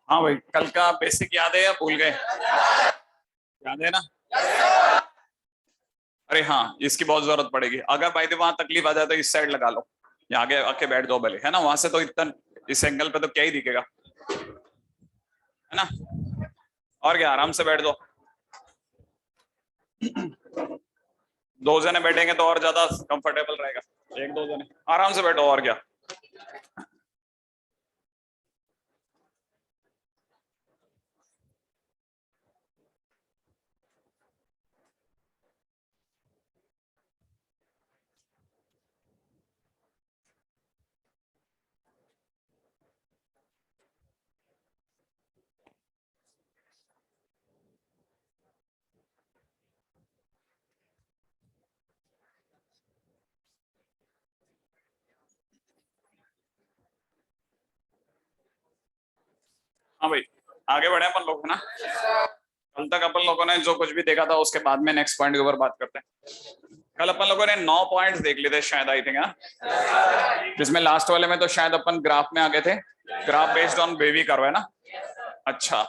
हाँ भाई, कल का बेसिक याद है या भूल गए? याद है ना? अरे हाँ, इसकी बहुत जरूरत पड़ेगी। अगर भाई वहां तकलीफ आ जाए तो इस साइड लगा लो, या आगे आके बैठ जाओ भले, है ना? वहां से तो इतना इस एंगल पे तो क्या ही दिखेगा, है ना? और क्या, आराम से बैठ जाओ। दो जने बैठेंगे तो और ज्यादा कंफर्टेबल रहेगा। एक दो जने आराम से बैठो, और क्या। हाँ भाई, आगे बढ़े अपन लोग, है ना? कल तक अपन लोगों ने जो कुछ भी देखा था उसके बाद में नेक्स्ट पॉइंट के ऊपर बात करते हैं। कल अपन लोगों ने 9 पॉइंट्स देख लिए थे शायद, आई थिंक, हाँ? जिसमें लास्ट वाले में तो शायद अपन ग्राफ में आ गए थे। Graph based on baby curve, है ना? अच्छा,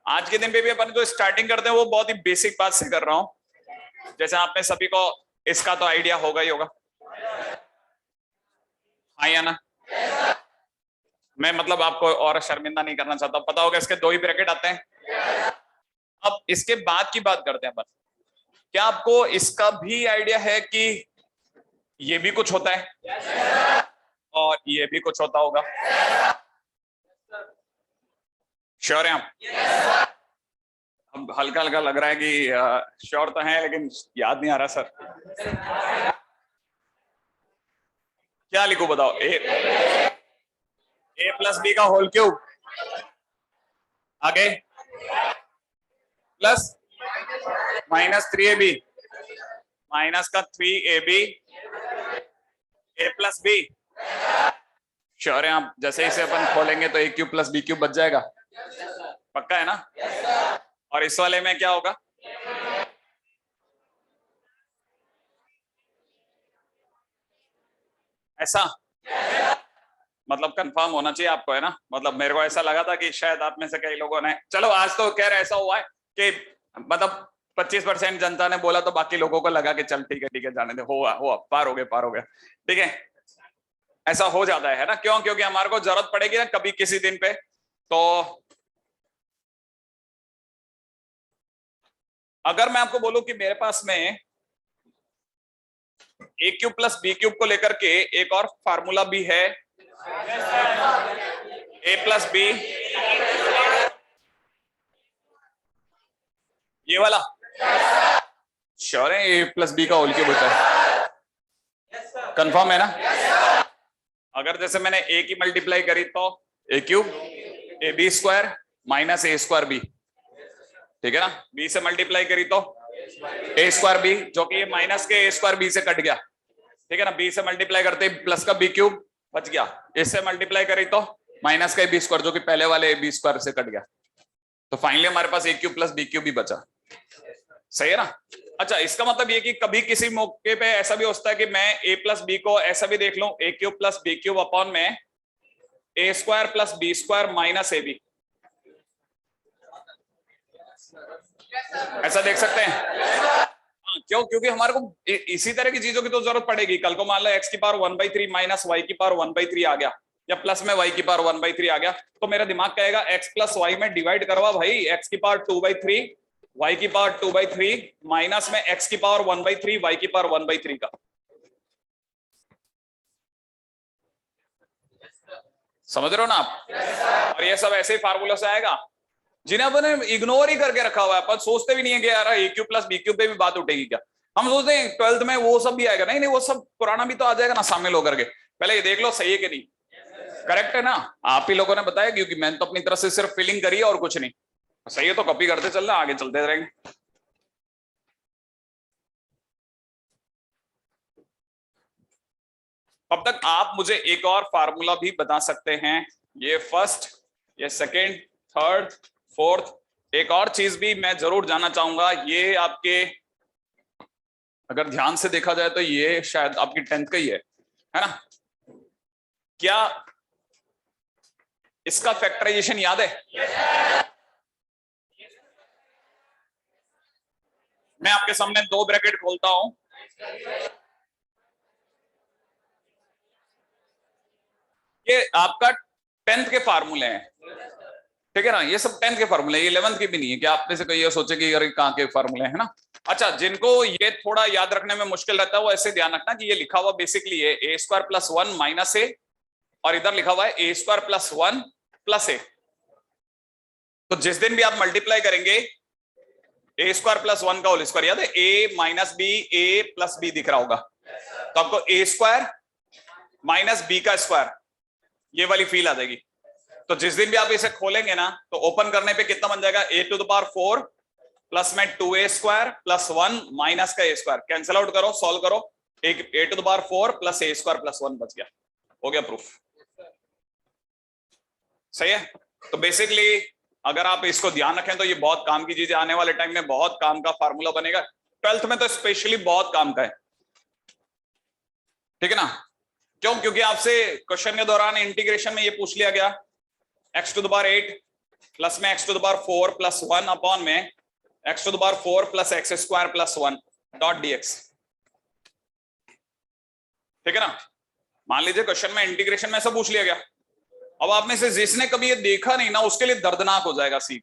आज के दिन पे भी अपन जो स्टार्टिंग करते हैं वो बहुत ही बेसिक बात से कर रहा हूँ। जैसे आपने सभी को इसका तो आइडिया होगा ही होगा, हाँ या ना? मैं मतलब आपको और शर्मिंदा नहीं करना चाहता, पता होगा इसके दो ही ब्रैकेट आते हैं। अब इसके बाद की बात करते हैं अपन। क्या आपको इसका भी आइडिया है कि ये भी कुछ होता है और ये भी कुछ होता होगा? श्योर है आप? अब हल्का हल्का लग रहा है कि श्योर तो है, लेकिन याद नहीं आ रहा सर। क्या लिखूं बताओ? ए प्लस बी का होल क्यूब, आगे प्लस -3ab, माइनस का 3ab, ए प्लस बी। श्योर है आप? जैसे इसे अपन खोलेंगे तो A cube plus B cube बच जाएगा, पक्का है ना? और इस वाले में क्या होगा? ऐसा मतलब कंफर्म होना चाहिए आपको, है ना? मतलब मेरे को ऐसा लगा था कि शायद आप में से कई लोगों ने, चलो आज तो खैर ऐसा हुआ है कि मतलब 25% जनता ने बोला तो बाकी लोगों को लगा कि चल ठीक है जाने दे, हुआ पार हो गए, ठीक है। ऐसा हो जाता है ना? क्यों? क्योंकि हमारे को जरूरत पड़ेगी ना कभी किसी दिन पे। तो अगर मैं आपको बोलूं कि मेरे पास में ए क्यूब प्लस बी क्यूब को लेकर के एक और फार्मूला भी है, ए प्लस बी, ये वाला, श्योर है? ए प्लस बी का होल क्यूब होता है, कंफर्म है ना? अगर जैसे मैंने ए की मल्टीप्लाई करी तो A cube A B square minus A square B, ठीक है ना? बी से मल्टीप्लाई करी तो ए स्क्वायर बी, जो कि ये माइनस के ए स्क्वायर बी से कट गया, ठीक है ना? बी से मल्टीप्लाई करते प्लस का बी क्यूब बच गया, इससे मल्टीप्लाई करी तो माइनस का बी स्क्वायर, जो कि पहले वाले बी स्क्वायर से कट गया। तो फाइनली हमारे पास ए क्यूब प्लस बी क्यूब भी बचा, सही है ना? अच्छा, इसका मतलब ये कि कभी किसी मौके पे ऐसा भी होता है कि मैं ए प्लस बी को ऐसा भी देख लूं, A cube plus B cube upon में A square plus B square minus A B, ऐसा देख सकते हैं? हाँ, क्यों? क्योंकि हमारे को इसी तरह की चीजों की तो जरूरत पड़ेगी। कल को मान लो एक्स की पावर 1/3 माइनस वाई की पावर 1/3 आ गया, या प्लस में वाई की पावर 1/3 आ गया, तो मेरा दिमाग कहेगा एक्स प्लस वाई में डिवाइड करवा भाई, एक्स की पावर 2/3 वाई की पावर 2/3 माइनस में एक्स की पावर 1/3 वाई की पावर 1/3 का। समझ रहे हो ना आप? और ये सब ऐसे ही फार्मूला से आएगा जिन्हें अपन इग्नोर ही करके रखा हुआ है। अपन सोचते भी नहीं है कि यार ए क्यूब प्लस बी क्यूब पे भी बात उठेगी क्या। हम सोचते हैं 12th में वो सब भी आएगा, नहीं नहीं, वो सब पुराना भी तो आ जाएगा ना शामिल होकर के। पहले ये देख लो सही है कि नहीं, करेक्ट है ना? आप ही लोगों ने बताया, क्योंकि मैंने तो अपनी तरफ से सिर्फ फिलिंग करी है और कुछ नहीं। सही है तो कॉपी करते चलना, आगे चलते रहेंगे। अब तक आप मुझे एक और फार्मूला भी बता सकते हैं? ये फर्स्ट, ये सेकेंड, थर्ड, फोर्थ, एक और चीज भी मैं जरूर जानना चाहूंगा। ये आपके अगर ध्यान से देखा जाए तो ये शायद आपकी 10th का ही है ना? क्या इसका फैक्टराइजेशन याद है? मैं आपके सामने दो ब्रैकेट खोलता हूं, ये आपका 10th के फार्मूले हैं, ठीक है ना? ये सब 10th के फार्मूले, ये 11th के भी नहीं है कि आप में से कोई ये सोचे कि यार कहां के फार्मूले हैं ना। अच्छा, जिनको ये थोड़ा याद रखने में मुश्किल रहता है वो ऐसे ध्यान रखना कि ये लिखा हुआ बेसिकली है ए स्क्वायर प्लस 1 माइनस ए, और इधर लिखा हुआ है ए स्क्वायर प्लस 1 प्लस ए। तो जिस दिन भी आप मल्टीप्लाई करेंगे ए स्क्वायर प्लस 1 का होल स्क्वायर, याद है ए माइनस बी, ए प्लस बी दिख रहा होगा, तो आपको ए स्क्वायर माइनस बी का स्क्वायर ये वाली फील आ जाएगी। तो जिस दिन भी आप इसे खोलेंगे ना तो ओपन करने पे कितना बन जाएगा, A to the power 4 plus में 2a स्क्वायर प्लस 1 माइनस का ए स्क्वायर, कैंसिल आउट करो, सॉल्व करो, A to the power 4 plus A square plus 1 बच गया, हो गया प्रूफ। सही है? तो बेसिकली अगर आप इसको ध्यान रखें तो ये बहुत काम की चीज है, आने वाले टाइम में बहुत काम का फार्मूला बनेगा, 12th में तो स्पेशली बहुत काम का है, ठीक है ना? क्यों? क्योंकि आपसे क्वेश्चन के दौरान इंटीग्रेशन में ये पूछ लिया गया x to the power 8 plus में x to the power 4 plus 1 upon में x to the power 4 plus x square plus 1 dot dx, ठीक है ना? मान लीजिए क्वेश्चन में इंटीग्रेशन में ऐसा पूछ लिया गया, अब आप में से जिसने कभी ये देखा नहीं ना उसके लिए दर्दनाक हो जाएगा सी,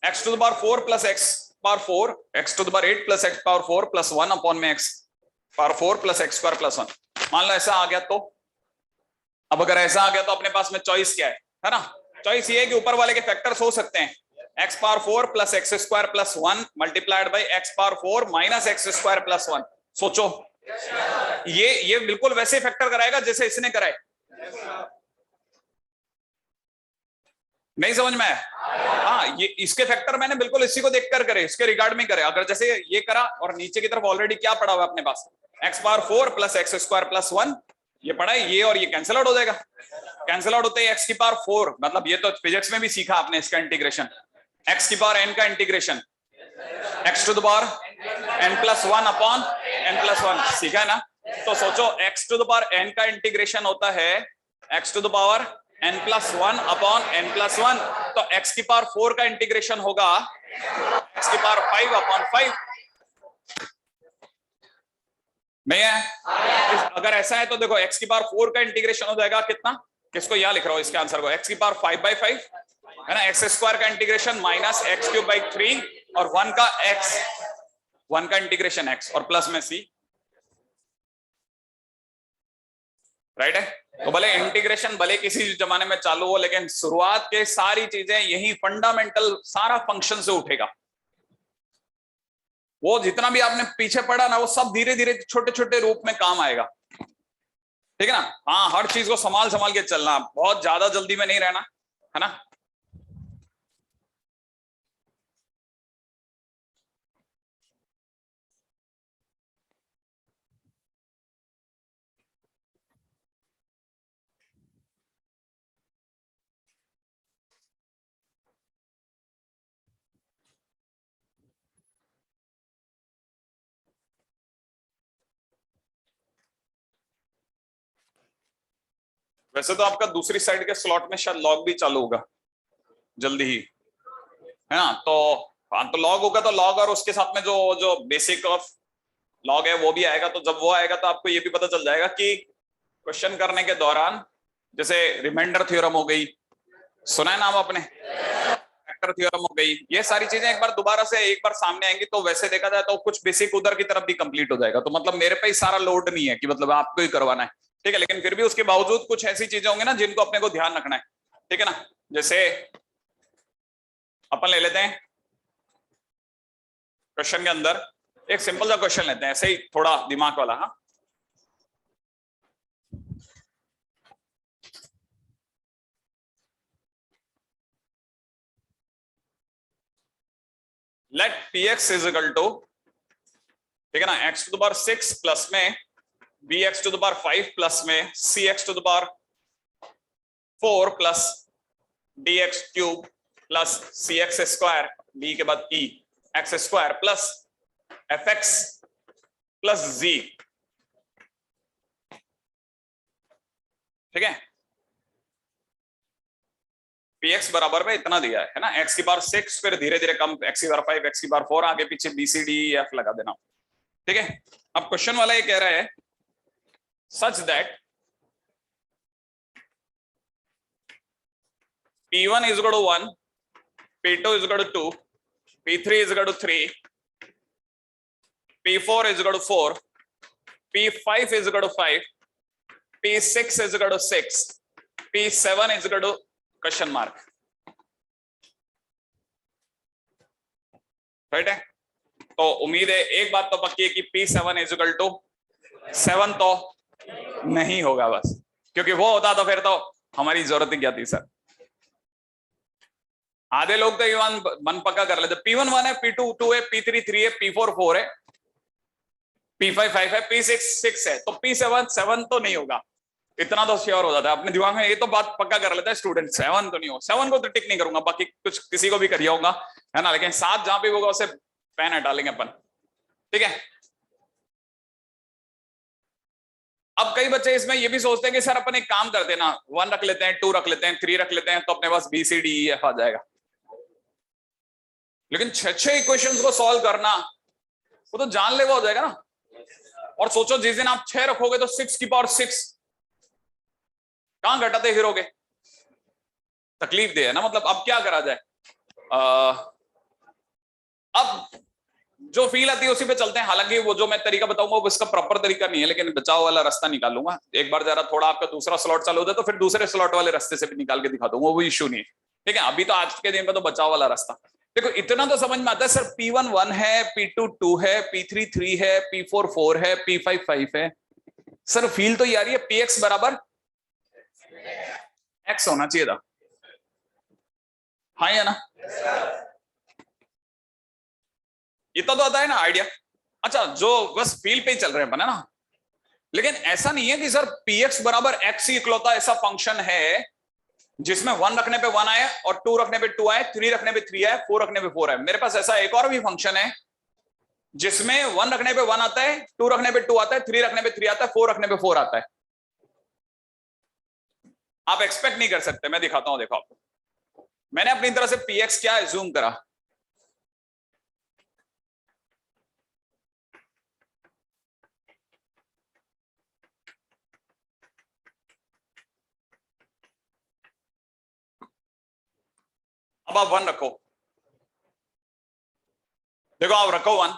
x to the power 4 plus x power 4, x to the power 8 plus x power 4 plus 1 upon में x power 4 plus x square plus 1। मान लो ऐसा आ गया, तो अब अगर ऐसा आ गया तो अपने पास में चॉइस क्या है ना? चॉइस ये है कि ऊपर वाले के फैक्टर्स हो सकते हैं, x power 4 plus x square plus 1 multiplied by x power 4 minus x square plus 1। सोचो, ये बिल्कुल वैसे फैक्टर कराएगा जैसे इसने कराए, नहीं समझ में आया? हाँ, ये इसके फैक्टर मैंने बिल्कुल इसी को देखकर करे, इसके रिगार्ड में करे। अगर जैसे ये करा और नीचे की तरफ ऑलरेडी क्या पड़ा हुआ अपने पास, x power 4 plus x square plus 1, ये पड़ा है, ये और ये कैंसिल आउट हो जाएगा, कैंसिल आउट होते ही x की पावर 4, मतलब ये तो फिजिक्स में भी सीखा आपने इसका इंटीग्रेशन, x की पावर n का integration x to the power n plus 1 upon n plus 1 सीखा है ना? तो सोचो x to the power n का इंटीग्रेशन होता है x to the power n plus 1 upon n plus 1, तो x की पावर 4 का इंटीग्रेशन होगा x की पावर 5 अपॉन 5, नहीं है? अगर ऐसा है तो देखो x की पावर 4 का इंटीग्रेशन हो जाएगा कितना, किसको यहां लिख रहा हूं इसके आंसर को, x की पावर 5/5 है ना, x स्क्वायर का integration minus x cube by 3 और 1 का x, 1 का इंटीग्रेशन x और प्लस में c, राइट है? तो भले इंटीग्रेशन भले किसी जमाने में चालू हो, लेकिन शुरुआत के सारी चीजें यही फंडामेंटल सारा फंक्शन से उठेगा। वो जितना भी आपने पीछे पढ़ा ना वो सब धीरे धीरे छोटे छोटे रूप में काम आएगा, ठीक है ना? हाँ, हर चीज को संभाल संभाल के चलना, बहुत ज्यादा जल्दी में नहीं रहना, है ना? वैसे तो आपका दूसरी साइड के स्लॉट में शायद लॉग भी चालू होगा जल्दी ही, है ना? तो हाँ, तो लॉग होगा तो लॉग और उसके साथ में जो जो बेसिक ऑफ लॉग है वो भी आएगा। तो जब वो आएगा तो आपको ये भी पता चल जाएगा कि क्वेश्चन करने के दौरान जैसे रिमाइंडर थ्योरम हो गई, सुना है नाम आपने, फैक्टर थ्योरम हो गई, ये सारी चीजें एक बार दोबारा से एक बार सामने आएंगी तो वैसे देखा जाए तो कुछ बेसिक उधर की तरफ भी कंप्लीट हो जाएगा। तो मतलब मेरे पे ही सारा लोड नहीं है कि मतलब आपको ही करवाना है, ठीक है? लेकिन फिर भी उसके बावजूद कुछ ऐसी चीजें होंगी ना जिनको अपने को ध्यान रखना है, ठीक है ना? जैसे अपन ले लेते हैं क्वेश्चन के अंदर एक सिंपल सा क्वेश्चन लेते हैं, ऐसे ही थोड़ा दिमाग वाला। हाँ, let px is equal to, ठीक है ना, x to the power 6 plus में bx to the power 5 plus में cx to the power 4 plus dx cube plus cx square, b के बाद e x square plus fx plus z, ठीक है? px बराबर में इतना दिया है ना, x की पावर 6, फिर धीरे धीरे कम, x की पावर 5, x की पावर 4, आगे पीछे b c d e f लगा देना, ठीक है। अब क्वेश्चन वाला ये कह रहा है such that p1 is equal to 1, p2 is equal to 2, p3 is equal to 3, p4 is equal to 4, p5 is equal to 5, p6 is equal to 6, p7 is equal to question mark, right है। तो उम्मीद है एक बात तो पक्की है कि p7 is equal to 7 तो नहीं होगा बस, क्योंकि वो होता तो फिर तो हमारी जरूरत ही क्या थी सर। आधे लोग तो ये मन पक्का कर लेते, p1 1 है, p2 2 है, p3 3 है, p4 4 है, p5 5 है, p6 6 है, तो p7 7 तो नहीं होगा, इतना तो श्योर हो जाता है अपने दिमाग में, ये तो बात पक्का कर लेता है स्टूडेंट, 7 तो नहीं हो, 7 को तो टिक नहीं करूंगा, बाकी कुछ किसी को भी कर जाऊंगा है ना, लेकिन 7 जहां पे होगा उसे पेन हटा लेंगे अपन, ठीक है। अब कई बच्चे इसमें ये भी सोचते हैं कि सर अपन एक काम करते हैं ना, 1 रख लेते हैं, 2 रख लेते हैं, 3 रख लेते हैं, तो अपने पास B C D E F आ जाएगा, लेकिन 6 इक्वेशंस को सॉल्व करना वो तो जानलेवा हो जाएगा ना। और सोचो जिस दिन आप 6 रखोगे तो 6 की पावर 6 कहां घटाते फिरोगे, तकलीफ दे है ना। मतलब अब क्या करा जाए, अब जो फील आती है उसी पे चलते हैं। हालांकि वो जो मैं तरीका बताऊंगा वो इसका प्रॉपर तरीका नहीं है, लेकिन बचाव वाला रास्ता निकालूंगा। एक बार जरा थोड़ा आपका दूसरा स्लॉट चालू हो जाए तो फिर दूसरे स्लॉट वाले रास्ते से भी निकाल के दिखा दूंगा, वो इश्यू नहीं है, ठीक है। अभी तो आज के दिन पे तो बचाव वाला रास्ता। देखो इतना तो समझ में आता है सर, P1 1 है, P2 2 है, P3 3 है, P4 4 है, P5 5 है। सर फील तो ये आ रही है Px बराबर x होना चाहिए था, हाँ या ना, इतना तो आता है ना आइडिया। अच्छा जो बस फील पे ही चल रहे हैं अपन है ना, लेकिन ऐसा नहीं है कि सर Px बराबर x ही इकलौता ऐसा फंक्शन है जिसमें 1 रखने पे 1 आए और 2 रखने पे 2 आए, 3 रखने पे 3 आए, 4 रखने पे 4 आए। मेरे पास ऐसा एक और भी फंक्शन है जिसमें 1 रखने पे 1 आता है, 2 रखने पे 2 आता है, 3 रखने पे 3 आता है, 4 रखने पे 4 आता है। आप एक्सपेक्ट नहीं कर सकते, मैं दिखाता हूं, देखो आपको मैंने अपनी तरह से Px क्या एज्यूम करा। अब आप 1 रखो, देखो आप रखो 1,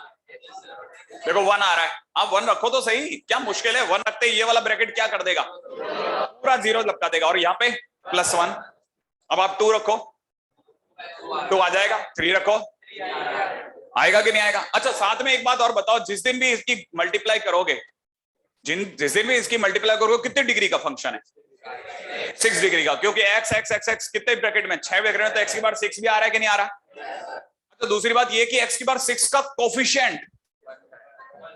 देखो 1 आ रहा है, आप 1 रखो तो सही, क्या मुश्किल है। 1 रखते ही ये वाला ब्रैकेट क्या कर देगा, पूरा 0 लपका देगा, और यहाँ पे +1। अब आप 2 रखो, 2 आ जाएगा, 3 रखो, आएगा कि नहीं आएगा। अच्छा साथ में एक बात और बताओ, जिस दिन भी इसकी मल्टीप्लाई करोगे, जिस दिन भी इसकी मल्टीप्लाई करोगे, कितने डिग्री का फंक्शन है, 6 डिग्री का, क्योंकि x x x x कितने ब्रैकेट में, 6 ब्रैकेट में, तो x की पावर 6 भी आ रहा है कि नहीं आ रहा। तो दूसरी बात ये कि x की पावर 6 का कोफिशिएंट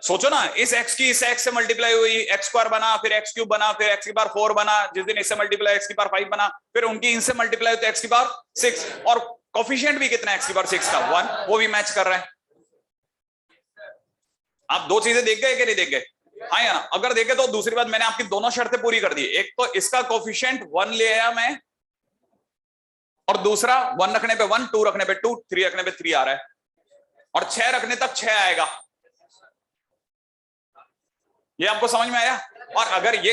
सोचो ना, इस x की इस x से मल्टीप्लाई हुई, x² बना, फिर x³ बना, फिर x की पावर 4 बना, जिस दिन इससे मल्टीप्लाई x की पावर 5 बना, फिर उनकी इनसे मल्टीप्लाई हुई तो x की पावर 6, और कोफिशिएंट भी कितना है x की पावर 6 का, 1, वो भी मैच कर रहा है। आप दो चीजें देख गए कि नहीं देख गए, हाँ या ना। अगर देखे तो दूसरी बात, मैंने आपकी दोनों शर्तें पूरी कर दी। एक तो इसका कोफिशिएंट 1 ले आया मैं, और दूसरा 1 रखने पे 1, 2 रखने पे 2, 3 रखने पे 3 आ रहा है, और 6 रखने तक 6 आएगा। ये आपको समझ में आया। और अगर ये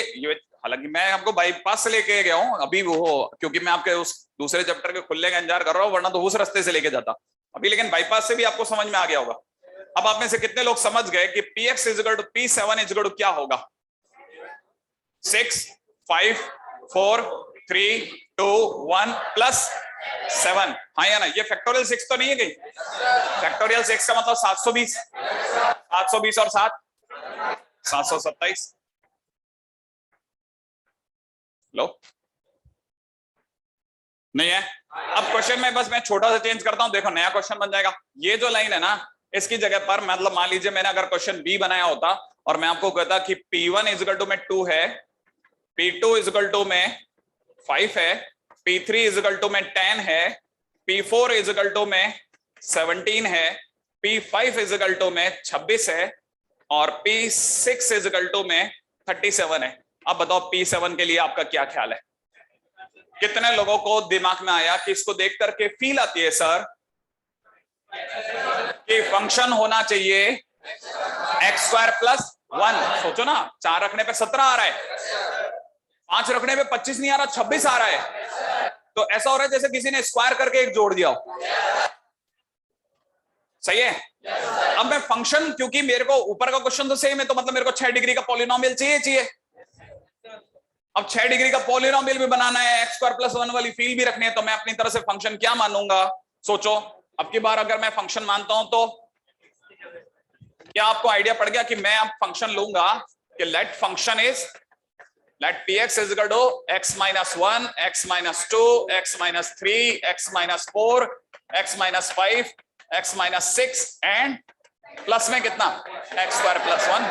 हालांकि मैं आपको बाईपास से लेके गया हूं अभी, वो क्योंकि मैं आपके उस दूसरे चैप्टर के खुलने का इंतजार कर रहा हूं, वरना तो उस रास्ते से लेके जाता अभी, लेकिन बाईपास से भी आपको समझ में आ गया होगा। अब आप में से कितने लोग समझ गए कि Px is equal to P7 is equal to क्या होगा, 6 5 4 3 2 1 +7, हाँ या ना। ये फैक्टोरियल 6 तो नहीं है कहीं, फैक्टोरियल 6 का मतलब 720, 720 और 7 727। लो नहीं है। अब क्वेश्चन में बस मैं छोटा सा चेंज करता हूं, देखो नया क्वेश्चन बन जाएगा। ये जो लाइन है ना, इसकी जगह पर मतलब मान लीजिए मैंने अगर क्वेश्चन बी बनाया होता और मैं आपको कहता कि P1 इज इक्वल टू में 2 है, P2 इज इक्वल टू में 5 है, P3 इज इक्वल टू में 10 है, P4 इज इक्वल टू में 17 है, P5 इज इक्वल टू में 26 है, और P6 इज इक्वल टू में 37 है। अब बताओ P7 के लिए आपका क्या ख्याल है। कितने लोगों को दिमाग में आया कि इसको देख करके फील आती है सर कि फंक्शन होना चाहिए एक्स स्क्वायर प्लस 1? सोचो ना, 4 रखने पे 17 आ रहा है, 5 रखने पे 25 नहीं आ रहा, 26 आ रहा है। तो ऐसा हो रहा है जैसे किसी ने स्क्वायर करके एक जोड़ दिया हो। सही है। अब मैं फंक्शन, क्योंकि मेरे को ऊपर का क्वेश्चन तो सेम है, तो मतलब मेरे को 6 डिग्री का पॉलिनोमियल चाहिए। अब 6 डिग्री का पॉलिनोमियल भी बनाना है, एक्स स्क्वायर प्लस 1 वाली फील भी रखनी है, तो मैं अपनी तरह से फंक्शन क्या मानूंगा? सोचो, अब की बार अगर मैं फंक्शन मानता हूं तो क्या आपको आइडिया पड़ गया कि मैं अब फंक्शन लूंगा कि let function is let px is equal to x minus 1, x minus 2, x minus 3, x minus 4, x minus 5, x minus 6 and plus में कितना x स्क्वायर प्लस 1।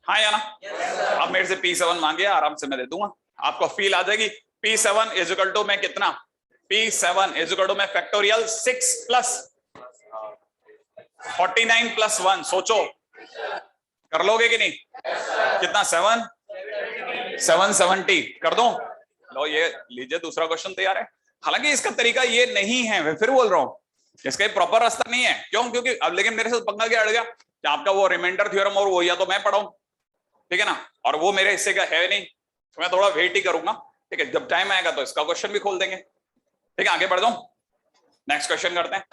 हाँ या ना? अब मेरे से P7 मांगे, आराम से मैं दे दूंगा, आपको फील आ जाएगी। P7 इज इक्वल टू मैं कितना, P7 इज इक्वल टू मैं फैक्टोरियल 6 प्लस 49 प्लस 1। सोचो कर लोगे कि नहीं? कितना? 770 कर दो। लो ये लीजिए, दूसरा क्वेश्चन तैयार है। हालांकि इसका तरीका ये नहीं है, मैं फिर बोल रहा हूं, इसका प्रॉपर रास्ता नहीं है। क्यों? क्योंकि अब लेकिन मेरे से पंगा क्या अड़ गया कि आपका वो रिमाइंडर थ्योरम और वो या तो मैं पढ़ाऊं, ठीक है ना, और वो मेरे हिस्से का है नहीं, तो मैं थोड़ा वेट ही करूंगा। ठीक है, जब टाइम आएगा तो इसका क्वेश्चन भी खोल देंगे। ठीक है, आगे बढ़ जाऊं, नेक्स्ट क्वेश्चन करते हैं।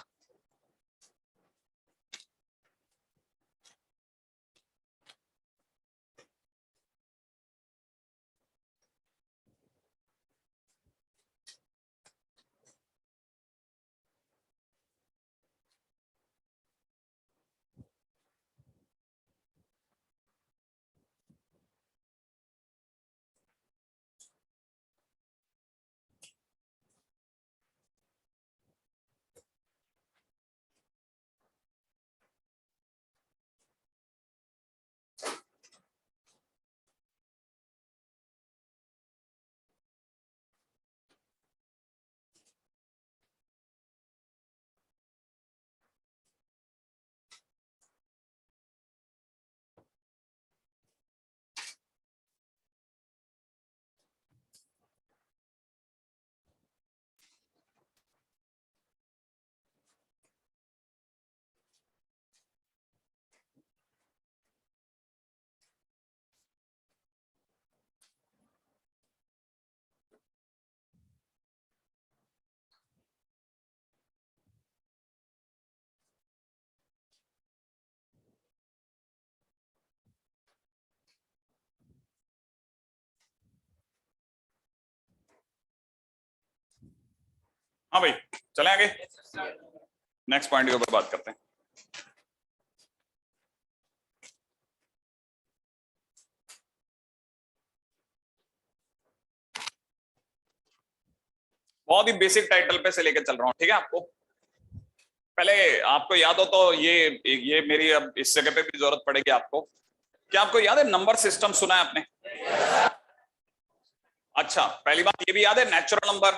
हाँ भाई, चलें आगे, नेक्स्ट पॉइंट के ऊपर बात करते हैं। बहुत ही बेसिक टाइटल पे से लेकर चल रहा हूं, ठीक है। आपको पहले आपको याद हो तो ये मेरी अब इस जगह पे भी जरूरत पड़ेगी आपको। क्या आपको याद है नंबर सिस्टम? सुना है आपने? अच्छा, पहली बात ये भी याद है नेचुरल नंबर।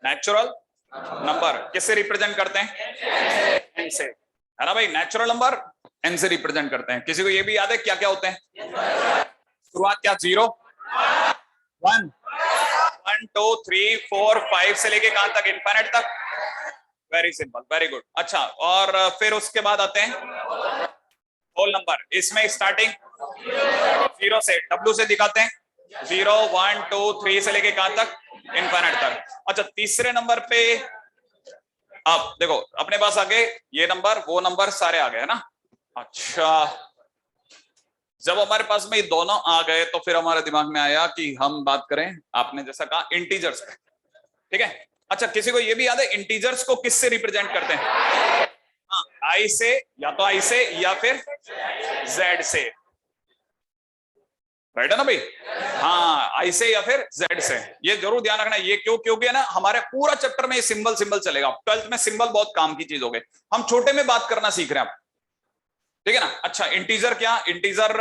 नेचुरल नंबर किससे रिप्रेजेंट करते हैं? एन से, है ना भाई। नेचुरल नंबर एन से रिप्रेजेंट करते हैं। किसी को ये भी याद है क्या क्या होते हैं? शुरुआत क्या? 0 1 1 2 3 4 5 से लेके कहां तक? इनफाइनाइट तक। Very simple, very good. अच्छा, और फिर उसके बाद आते हैं होल नंबर। इसमें स्टार्टिंग 0 से, डब्ल्यू से दिखाते हैं 0 1 2 3 से लेके कहां तक? इनफाइनाइट तक। अच्छा, तीसरे नंबर पे अब देखो अपने पास आगे ये नंबर वो नंबर सारे आ गए, है ना। अच्छा, जब हमारे पास में ये दोनों आ गए तो फिर हमारे दिमाग में आया कि हम बात करें, आपने जैसा कहा, इंटीजर्स पे। ठीक है। अच्छा, किसी को ये भी याद है इंटीजर्स को किससे रिप्रेजेंट करते हैं? हाँ, आई से, या तो आई से या फिर जेड से, राइट है ना भाई। हाँ, आई से या फिर जेड से। ये जरूर ध्यान रखना। ये क्यों? क्योंकि है ना हमारे पूरा चैप्टर में ये सिंबल सिंबल चलेगा। 12th में सिंबल बहुत काम की चीज हो गए, हम छोटे में बात करना सीख रहे हैं आप, ठीक है ना। अच्छा, इंटीजर क्या? इंटीजर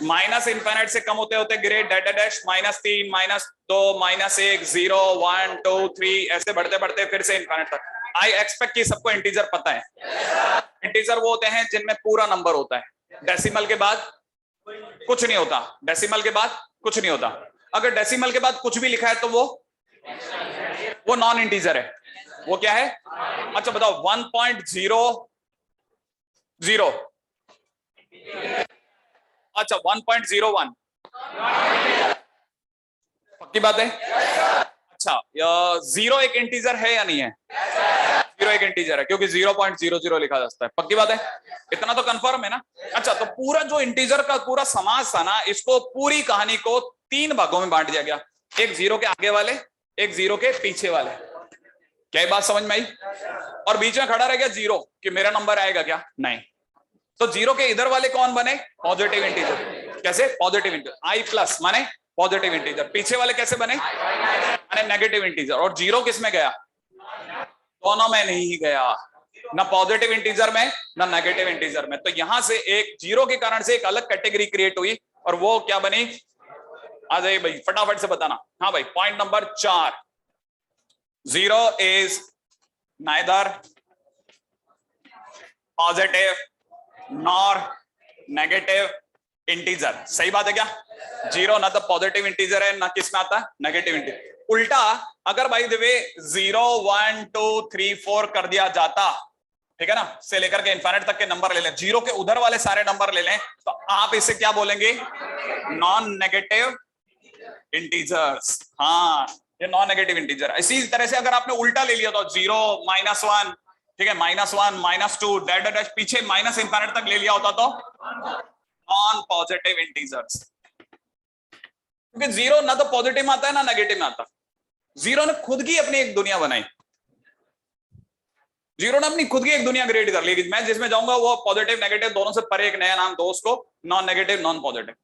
माइनस इनफाइनाइट से कम होते होते गिरे डैश डैश, -3 -2 -1 0 1 2 3 ऐसे बढ़ते बढ़ते फिर से इनफाइनाइट तक। आई एक्सपेक्ट कि सबको इंटीजर पता है। इंटीजर वो होते हैं जिनमें पूरा नंबर होता है, डेसिमल के बाद कुछ नहीं होता, डेसिमल के बाद कुछ नहीं होता। अगर डेसिमल के बाद कुछ भी लिखा है तो वो नॉन इंटीजर है। वो क्या है? अच्छा बताओ, 1.00, अच्छा 1.01, पक्की बात है? अच्छा, जीरो एक इंटीजर है या नहीं है? जीरो एक इंटीजर है क्योंकि 0.00 लिखा जा सकता है। पक्की बात है? इतना तो कंफर्म है ना? अच्छा, तो पूरा जो इंटीजर का पूरा समास था ना, इसको पूरी कहानी को 3 भागों में बांट दिया गया। एक जीरो के आगे वाले, एक जीरो के पीछे वाले। क्या ये बात समझ में आई? और बीच में खड़ा रह गया जीरो कि मेरा नंबर आएगा क्या? नहीं। तो जीरो के इधर वाले कौन बने? Positive integer. कैसे? Positive integer. आई प्लस माने पॉजिटिव इंटीजर। पीछे वाले कैसे बने? माने नेगेटिव इंटीजर। और जीरो किस में गया? दोनों में नहीं गया, ना पॉजिटिव इंटीजर में ना नेगेटिव इंटीजर में। तो यहां से एक जीरो के कारण से एक अलग कैटेगरी क्रिएट हुई, और वो क्या बनी? आ जाइए भाई, फटाफट से बताना। हाँ भाई, point number 4, zero is neither positive nor negative integer. सही बात है क्या? जीरो ना तो पॉजिटिव इंटीजर है, ना किस में आता है? Negative integer. उल्टा अगर भाई देवे 0 1 2 3 4 कर दिया जाता, ठीक है ना, से लेकर के इनफाइनाइट तक के नंबर ले लें, जीरो के उधर वाले सारे नंबर ले लें, तो आप इसे क्या बोलेंगे? Non negative integers. हाँ, ये नॉन नेगेटिव इंटीजर। इसी तरह से अगर आपने उल्टा ले लिया तो 0 -1, ठीक है, -1 -2 डैश डैश पीछे माइनस इनफाइनाइट तक ले लिया होता तो नॉन पॉजिटिव इंटीजर्स। क्योंकि जीरो ना तो पॉजिटिव में आता है ना नेगेटिव में आता। जीरो ने खुद की अपनी एक दुनिया बनाई। जीरो ने अपनी खुद की एक दुनिया क्रिएट कर ली। मैं जिसमें जाऊंगा वो पॉजिटिव नेगेटिव दोनों से परे एक नया नाम दो उसको, नॉन नेगेटिव नॉन पॉजिटिव।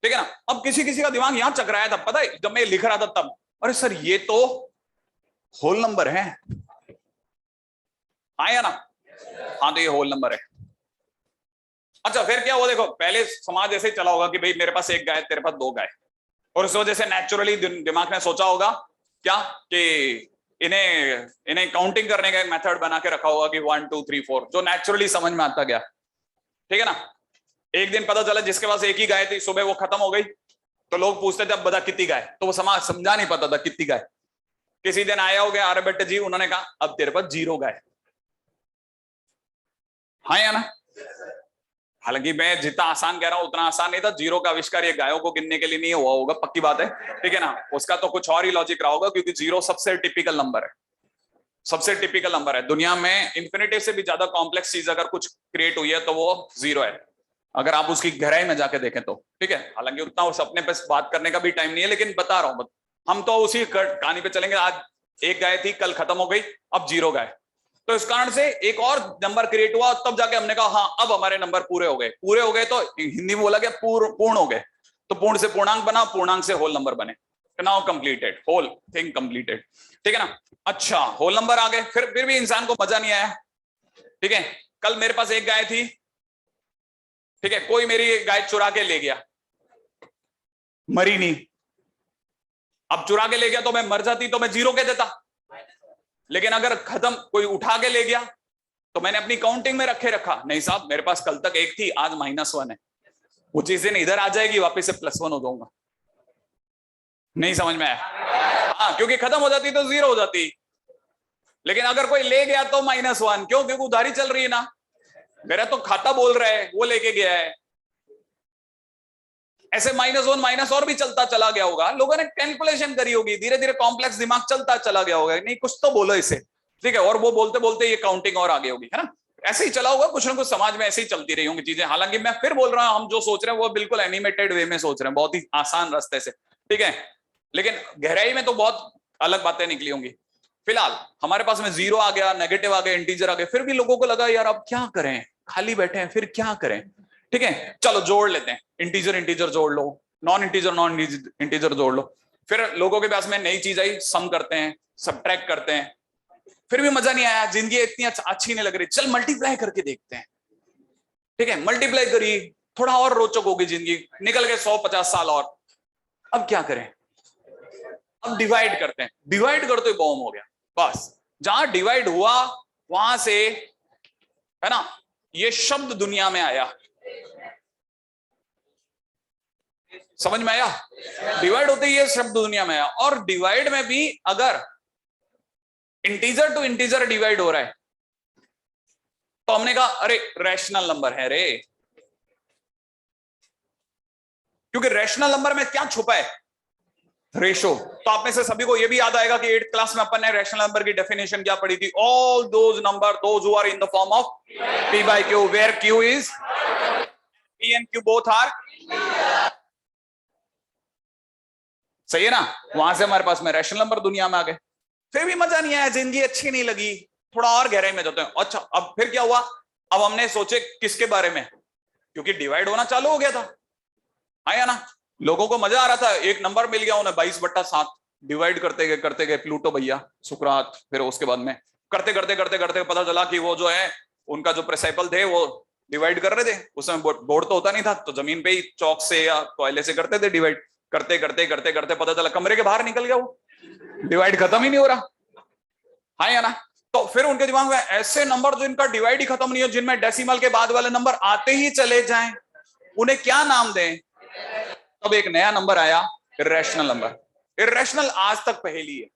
ठीक है ना? अब किसी किसी का दिमाग यहां चकराया था, पता है, जब मैं लिख रहा था तब, अरे सर ये तो होल नंबर है। हाँ या ना? हाँ, तो ये होल नंबर है। अच्छा, फिर क्या हुआ? देखो, पहले समाज ऐसे चला होगा कि भाई मेरे पास एक गाय, तेरे पास 2 गाय, और उस वजह से नेचुरली दिमाग ने सोचा होगा क्या कि इन्हें काउंटिंग करने का एक मेथड बना के रखा होगा कि 1 2 3 4, जो नेचुरली समझ में आता गया। ठीक है ना? एक दिन पता चला जिसके पास एक ही गाय थी, सुबह वो खत्म हो गई, तो लोग पूछते थे अब बता कितनी गाय, तो वो समाज समझा नहीं पता था कितनी गाय। किसी दिन आया हो गया आर्यभट्ट जी, उन्होंने कहा अब तेरे पास 0 गाय। हाँ या ना? हालांकि मैं जितना आसान कह रहा हूं उतना आसान नहीं था। 0 का आविष्कार ये गायों को गिनने के लिए नहीं हुआ होगा, पक्की बात है। ठीक है ना? उसका तो कुछ और ही लॉजिक रहा होगा, क्योंकि 0 सबसे टिपिकल नंबर है, सबसे टिपिकल नंबर है दुनिया में। इंफिनिटी से भी ज्यादा कॉम्प्लेक्स चीज अगर कुछ क्रिएट हुई है तो वो 0 है, अगर आप उसकी गहराई में जाके देखें तो। ठीक है? हालांकि उतना उस अपने पे बात करने का भी टाइम नहीं है, लेकिन बता रहा हूं, हम तो उसी कहानी पे चलेंगे। आज एक गाय थी, कल खत्म हो गई, अब 0 गाय। तो इस कारण से एक और नंबर क्रिएट हुआ, तब जाके हमने कहा हाँ अब हमारे नंबर पूरे हो गए। पूरे हो गए तो हिंदी में बोला गया पूर्ण हो गए, तो पूर्ण से पूर्णांक बना, पूर्णांक से होल नंबर बने। Now completed, whole thing completed. ठीक है ना? अच्छा, होल नंबर आ गए। फिर भी इंसान को मजा नहीं आया। ठीक है? कल मेरे पास एक गाय थी, ठीक है, कोई मेरी गाय चुरा के ले गया, मरी नहीं। अब चुरा के ले गया तो मैं मर जाती तो मैं 0 कह देता, लेकिन अगर खत्म कोई उठा के ले गया तो मैंने अपनी काउंटिंग में रखा, नहीं साहब मेरे पास कल तक 1 थी, आज -1 है। वो चीज दिन इधर आ जाएगी, वापस से +1 हो जाऊंगा। नहीं समझ में आया? हाँ, क्योंकि खत्म हो जाती तो 0 हो जाती, लेकिन अगर कोई ले गया तो -1। क्यों? क्योंकि उधारी चल रही है ना, मेरा तो खाता बोल रहा है वो लेके गया है। ऐसे -1 माइनस और भी चलता चला गया होगा, लोगों ने कैलकुलेशन करी होगी, धीरे धीरे कॉम्प्लेक्स दिमाग चलता चला गया होगा, नहीं कुछ तो बोलो इसे। ठीक है? और वो बोलते बोलते ये काउंटिंग और आगे होगी, है ना? ऐसे ही चला होगा, कुछ ना कुछ समाज में ऐसे ही चलती रही होंगी चीजें। हालांकि मैं फिर बोल रहा हूं, हम जो सोच रहे हैं वो बिल्कुल एनिमेटेड वे में सोच रहे हैं, बहुत ही आसान रास्ते से। ठीक है? लेकिन गहराई में तो बहुत अलग बातें निकली होंगी। फिलहाल हमारे पास में 0 आ गया, नेगेटिव आ गया, इंटीजर आ गया। फिर भी लोगों को लगा यार अब क्या करें, खाली बैठे हैं, फिर क्या करें। ठीक है, चलो जोड़ लेते हैं, इंटीजर इंटीजर जोड़ लो, नॉन इंटीजर जोड़ लो। फिर लोगों के पास में नई चीज आई, सम करते हैं, सबट्रैक्ट करते हैं। फिर भी मजा नहीं आया, जिंदगी इतनी अच्छी नहीं लग रही, चल मल्टीप्लाई करके देखते हैं। ठीक है, मल्टीप्लाई करी, थोड़ा और रोचक होगी जिंदगी, निकल गए 150 साल और। अब क्या करें? अब डिवाइड करते हैं, डिवाइड करते ही बॉम्ब हो गया। बस जहां डिवाइड हुआ वहां से, है ना, ये शब्द दुनिया में आया, समझ में आया? डिवाइड होते ही ये शब्द दुनिया में आया। और डिवाइड में भी अगर इंटीजर टू इंटीजर डिवाइड हो रहा है तो हमने कहा अरे रैशनल नंबर है रे, क्योंकि रैशनल नंबर में क्या छुपा है? रेशो। तो आप में से सभी को यह भी याद आएगा कि 8th क्लास में अपन ने रैशनल नंबर की डेफिनेशन क्या पढ़ी थी? All those number those who are in the form of p by q where q is p and q both are, सही है ना? वहां से हमारे पास में रैशनल नंबर दुनिया में आ गए। फिर भी मजा नहीं आया, जिंदगी अच्छी नहीं लगी, थोड़ा और गहराई में जाते हैं। अच्छा अब फिर क्या हुआ? अब हमने सोचे किसके बारे में, क्योंकि डिवाइड होना चालू हो गया था, आया ना? लोगों को मजा आ रहा था, एक नंबर मिल गया उन्हें 22/7, डिवाइड करते गए प्लूटो भैया, सुकरात, फिर उसके बाद में करते करते पता चला कि वो जो है उनका जो प्रिंसिपल थे वो डिवाइड कर रहे थे। उसमें बोर्ड तो होता नहीं था, तो जमीन पे ही चौक से या कोयले से करते थे डिवाइड। करते पता चला कमरे के बाहर निकल गया, वो डिवाइड खत्म ही नहीं हो रहा, हाँ या ना? तो फिर उनके दिमाग में ऐसे नंबर जिनका डिवाइड ही खत्म नहीं हो, जिनमें डेसिमल के बाद वाले नंबर आते ही चले जाएं, उन्हें क्या नाम दें? तब एक नया नंबर आया, इर्रेशनल नंबर। इर्रेशनल आज तक पहेली है,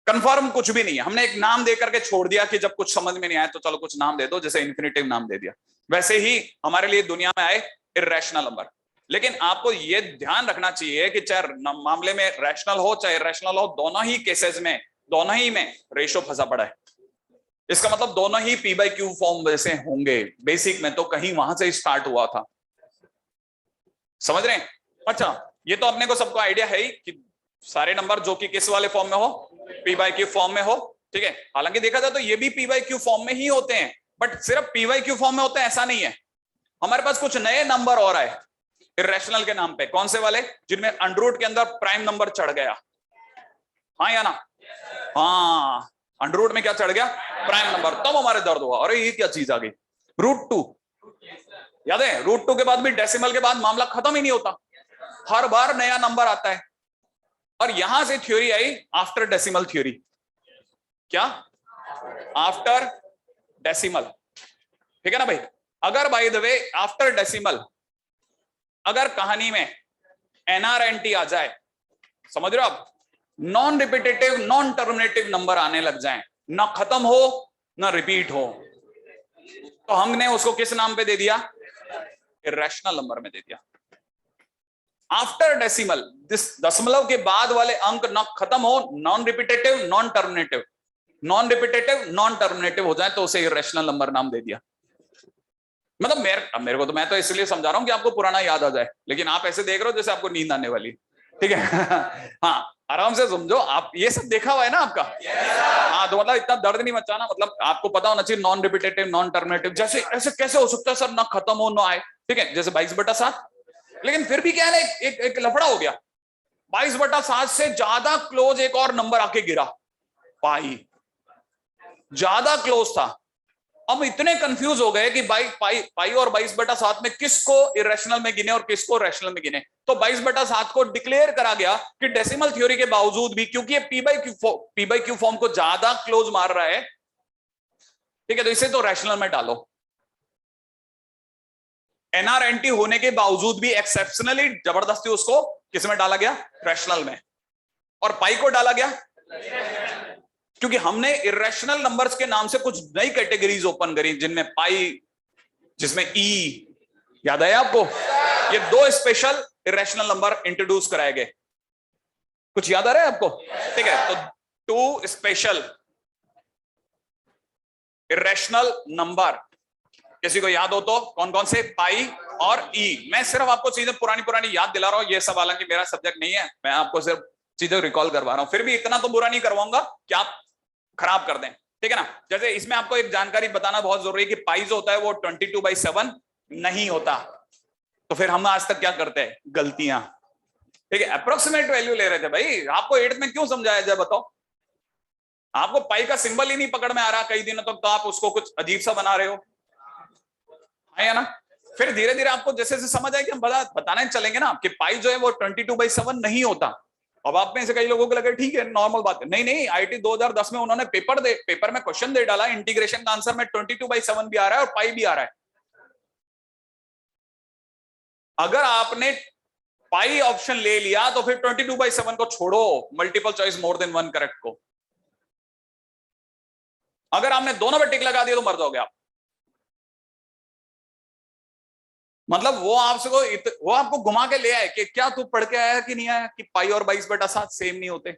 कंफर्म कुछ भी नहीं है। हमने एक नाम दे करके छोड़ दिया कि जब कुछ समझ में नहीं आया तो चलो कुछ नाम दे दो, जैसे इन्फिनिटिव नाम दे दिया। वैसे ही हमारे लिए दुनिया में आए इर्रेशनल नंबर। लेकिन आपको यह ध्यान रखना चाहिए कि चाहे मामले में रैशनल हो चाहे इर्रेशनल हो, दोनों ही केसेस में, दोनों ही में रेशो फंसा पड़ा है। इसका मतलब दोनों ही p by q फॉर्म वैसे होंगे। बेसिक में तो कहीं वहां से स्टार्ट हुआ था, समझ रहे हैं? अच्छा, ये तो अपने को सबको आइडिया है ही कि सारे नंबर जो कि किस वाले फॉर्म में हो, p by q फॉर्म में हो, ठीक है? हालांकि देखा जाए तो ये भी p by q फॉर्म में ही होते हैं, बट सिर्फ p by q फॉर्म में होते हैं ऐसा नहीं है। हमारे पास कुछ नए नंबर और आए इर्रेशनल के नाम पे। कौन से वाले? जिनमें अंडररूट के अंदर प्राइम नंबर चढ़ गया, हाँ या ना? हाँ, अंडररूट में क्या चढ़ गया? Prime number. तब हमारे दर्द हुआ, अरे ये क्या चीज आ गई? √2, याद है? √2 के बाद भी डेसिमल के बाद मामला खत्म ही नहीं होता, हर बार नया नंबर आता है। और यहां से थ्योरी आई आफ्टर डेसिमल थ्योरी। क्या? आफ्टर डेसिमल, ठीक है ना भाई? अगर by the way after decimal अगर कहानी में NRNT आ जाए, समझ रहे हो आप? नॉन रिपीटेटिव नॉन टर्मिनेटिव नंबर आने लग जाएं, ना खत्म हो ना रिपीट हो, तो हमने उसको किस नाम पे दे दिया? इर्रेशनल नंबर में दे दिया। आफ्टर डेसिमल, दशमलव के बाद वाले अंक ना खत्म हो, non repetitive non terminative, non repetitive non terminative हो जाए तो उसे इर्रेशनल नंबर नाम दे दिया। मतलब मेरे को तो, मैं तो इसलिए समझा रहा हूं कि आपको पुराना याद आ जाए, लेकिन आप ऐसे देख रहे हो जैसे आपको नींद आने वाली, ठीक है? हाँ, आराम से समझो, आप ये सब देखा हुआ है ना आपका? हाँ, तो मतलब इतना दर्द नहीं मचाना, मतलब आपको पता होना चाहिए नॉन रिपीटेटिव नॉन टर्मिनेटिव। जैसे ऐसे कैसे हो सकता है सर, ना खत्म हो ना आए, ठीक है? जैसे 22/7, लेकिन फिर भी क्या है, एक लफड़ा हो गया। 22/7 से ज्यादा क्लोज एक और नंबर आके गिरा, पाई, ज्यादा क्लोज था। अब इतने कंफ्यूज हो गए कि पाई और 22/7 में किसको इरेशनल में गिने और किसको रैशनल में गिने। तो 22/7 को डिक्लेयर करा गया कि डेसिमल थ्योरी के बावजूद भी, क्योंकि ये p by q फॉर्म को ज्यादा क्लोज मार रहा है, ठीक है, तो इसे तो रैशनल में डालो। NRNT होने के बावजूद भी एक्सेप्शनली जबरदस्ती उसको किस में डाला गया? रैशनल में। और पाई को डाला गया क्योंकि हमने इरेशनल नंबर्स के नाम से कुछ नई कैटेगरीज ओपन करी, जिनमें पाई, जिसमें ई, याद है आपको? ये 2 स्पेशल इरेशनल नंबर इंट्रोड्यूस कराए गए, कुछ याद आ रहा है आपको? ठीक है, तो 2 स्पेशल इरेशनल नंबर किसी को याद हो तो कौन कौन से? पाई और ई। मैं सिर्फ आपको चीजें पुरानी याद दिला रहा हूं, ये सब हालांकि मेरा सब्जेक्ट नहीं है, मैं आपको सिर्फ चीजें रिकॉल करवा रहा हूं। फिर भी इतना तो बुरा नहीं करवाऊंगा कि आप खराब कर दें, ठीक है ना? जैसे इसमें आपको एक जानकारी बताना बहुत जरूरी है कि पाई जो होता है वो 22/7 नहीं होता। तो फिर हम आज तक क्या करते हैं? गलतियां, ठीक है? अप्रोक्सीमेट वैल्यू ले रहे थे भाई। आपको 8th में क्यों समझाया जाए बताओ? आपको पाई का सिंबल ही नहीं पकड़ में आ रहा कई दिनों तक, तो आप उसको कुछ अजीब सा बना रहे हो, है ना? फिर धीरे धीरे आपको जैसे जैसे समझ आए कि हम बताने चलेंगे ना कि पाई जो है वो 22/7 नहीं होता। अब आप में से कई लोगों को लगे ठीक है नॉर्मल बात है, नहीं, IIT 2010 में उन्होंने पेपर में क्वेश्चन दे डाला, इंटीग्रेशन का आंसर में 22/7 भी आ रहा है और पाई भी आ रहा है। अगर आपने पाई ऑप्शन ले लिया तो फिर 22/7 को छोड़ो, multiple choice more than one correct को। अगर आपने दोनों पे टिक लगा दिया तो मर जाओगे आप। मतलब वो वो आपको घुमा के ले आए कि क्या तू पढ़ के आया कि नहीं आया कि पाई और 22/7 सेम नहीं होते।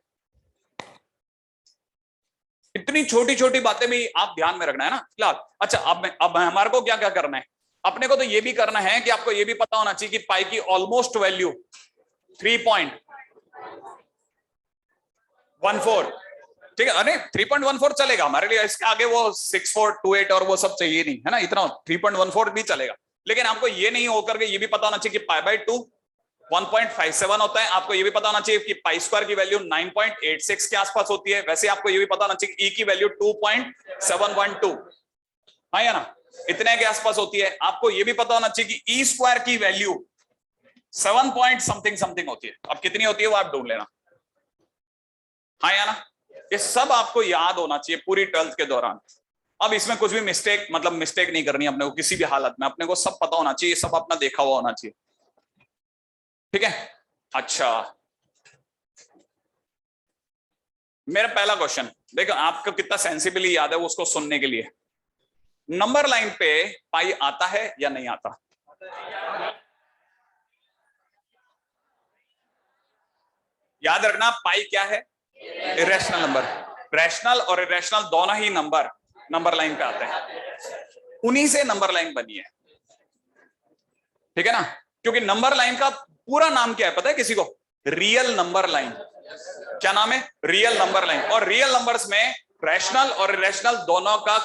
इतनी छोटी छोटी बातें भी आप ध्यान में रखना है ना फिलहाल। अच्छा, अब हमारे को क्या क्या करना है, अपने को तो ये भी करना है कि आपको ये भी पता होना चाहिए कि पाई की ऑलमोस्ट वैल्यू 3.14, ठीक है। अरे 3.14 चलेगा हमारे लिए, इसके आगे वो 6428 और वो सब चाहिए नहीं है ना, इतना 3.14 भी चलेगा। लेकिन आपको ये नहीं होकर के ये भी पता होना चाहिए कि पाई/2 1.57 होता है। आपको ये भी पता होना चाहिए कि पाई स्क्वायर की वैल्यू 9.86 के आसपास होती है। वैसे आपको ये भी पता होना चाहिए कि ई की वैल्यू 2.712, हाँ या ना, इतने के आसपास होती है। आपको ये भी पता होना चाहिए कि ई स्क्वायर की वैल्यू 7 पॉइंट समथिंग समथिंग होती है। अब कितनी होती है वो आप ढूंढ लेना, हाँ या ना। ये सब आपको याद होना चाहिए पूरी 12th के दौरान। अब इसमें कुछ भी मिस्टेक नहीं करनी अपने को किसी भी हालत में, अपने को सब पता होना चाहिए, सब अपना देखा हुआ होना चाहिए, ठीक है। अच्छा, मेरा पहला क्वेश्चन देखो, आपको कितना सेंसिबली याद है वो उसको सुनने के लिए। नंबर लाइन पे पाई आता है या नहीं आता? याद रखना, पाई क्या है? Irrational number. रैशनल और इरेशनल दोनों ही नंबर लाइन पे आते हैं, उन्हीं से नंबर लाइन बनी है, ठीक है ना। क्योंकि नंबर लाइन का पूरा नाम क्या है पता है किसी को? Real number line. क्या नाम है? Real number line. और रियल नंबर्स में रैशनल और इरेशनल दोनों का,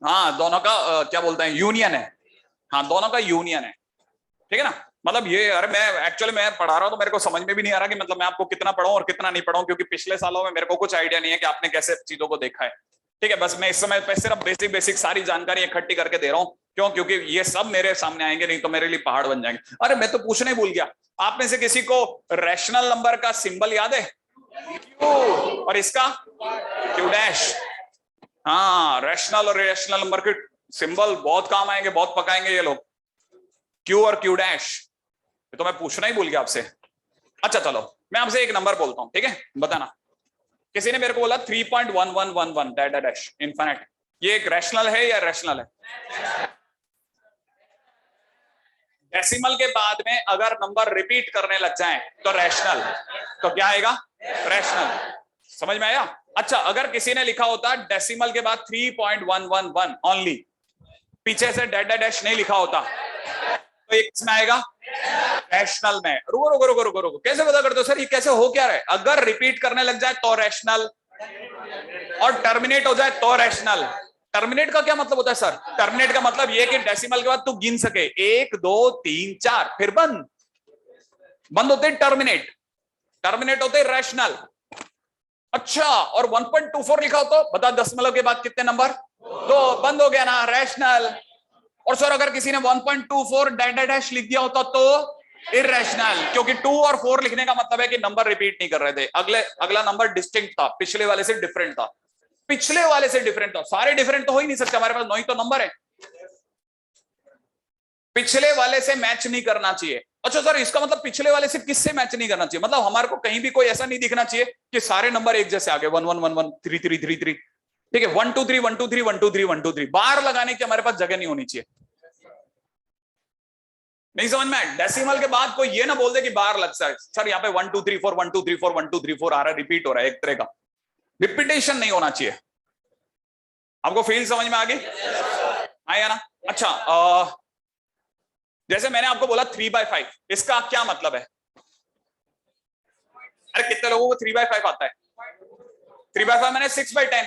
हाँ दोनों का क्या बोलते हैं, यूनियन है। हाँ दोनों का यूनियन है, ठीक है ना। मतलब ये, अरे मैं पढ़ा रहा हूं तो मेरे को समझ में भी नहीं आ रहा कि मतलब मैं आपको कितना पढ़ाऊं और कितना नहीं पढ़ाऊं, क्योंकि पिछले सालों में मेरे को कुछ आइडिया नहीं है कि आपने कैसे चीजों को देखा है, ठीक है। बस मैं इस समय पे सिर्फ बेसिक सारी जानकारी इकट्ठी करके दे रहा हूं। क्यों? क्योंकि ये सब मेरे सामने आएंगे, नहीं तो मेरे लिए पहाड़ बन जाएंगे। अरे मैं तो पूछने ही भूल गया, आप में से किसी को रैशनल नंबर का सिंबल याद है? क्यू। और इसका क्यू डैश। हाँ, रैशनल और इरेशनल नंबर के सिंबल बहुत काम आएंगे, बहुत पकाएंगे ये लोग, क्यू और क्यू डैश। तो मैं पूछना ही भूल गया आपसे। अच्छा चलो, मैं आपसे एक नंबर बोलता हूं, ठीक है, बताना। किसी ने मेरे को बोला 3.1111 डैश इनफिनिट, ये एक रैशनल है या रैशनल है? डेसिमल के बाद में अगर नंबर रिपीट करने लग जाए तो रैशनल, तो क्या आएगा? रैशनल। समझ में आया? अच्छा, अगर किसी ने लिखा होता डेसिमल के बाद 3.111 ओनली, पीछे से डैश नहीं लिखा होता, तो एक किसमें आएगा? रैशनल में। रुको, कैसे पता करते हो सर ये कैसे हो क्या रहा है? अगर रिपीट करने लग जाए तो रैशनल, और टर्मिनेट हो जाए तो रैशनल। टर्मिनेट का क्या मतलब होता है सर? टर्मिनेट का मतलब ये कि डेसिमल के बाद तू गिन सके 1 2 3 4 फिर बंद होते टर्मिनेट होते रैशनल। अच्छा, और 1.24 लिखा हो तो बता, दशमलव के बाद कितने नंबर? 2, बंद हो गया ना, रैशनल। और सर अगर किसी ने 1.24 डैश लिख दिया होता तो इरेशनल, क्योंकि 2 और 4 लिखने का मतलब है कि नंबर रिपीट नहीं कर रहे थे। अगला नंबर डिस्टिंक्ट था, पिछले वाले से डिफरेंट था, सारे डिफरेंट तो हो ही नहीं सकते, हमारे पास 9 ही तो नंबर है, पिछले वाले से मैच नहीं करना चाहिए। अच्छा सर, इसका मतलब पिछले वाले से किससे मैच नहीं करना चाहिए? मतलब हमारे को कहीं भी कोई ऐसा नहीं दिखना चाहिए कि सारे नंबर एक जैसे आगे 1 1 1 1 3 3 3 3, ठीक है, 1 2 3 1 2 3 1 2 3 1 2 3, बार लगाने की हमारे पास जगह नहीं होनी चाहिए। नहीं समझ में? डेसिमल के बाद कोई ये ना बोल दे कि बार लग सकता है, सर यहाँ पे 1 2 3 4 1 2 3 4 1 2 3 4 आ रहा है, रिपीट हो रहा है, एक तरह का रिपीटेशन नहीं होना चाहिए। आपको फील समझ में आ गई? आया ना? अच्छा, जैसे मैंने आपको बोला 3/5, इसका क्या मतलब है? अरे कितने लोगों को 3/5 आता है? 3/5 माने 6/10।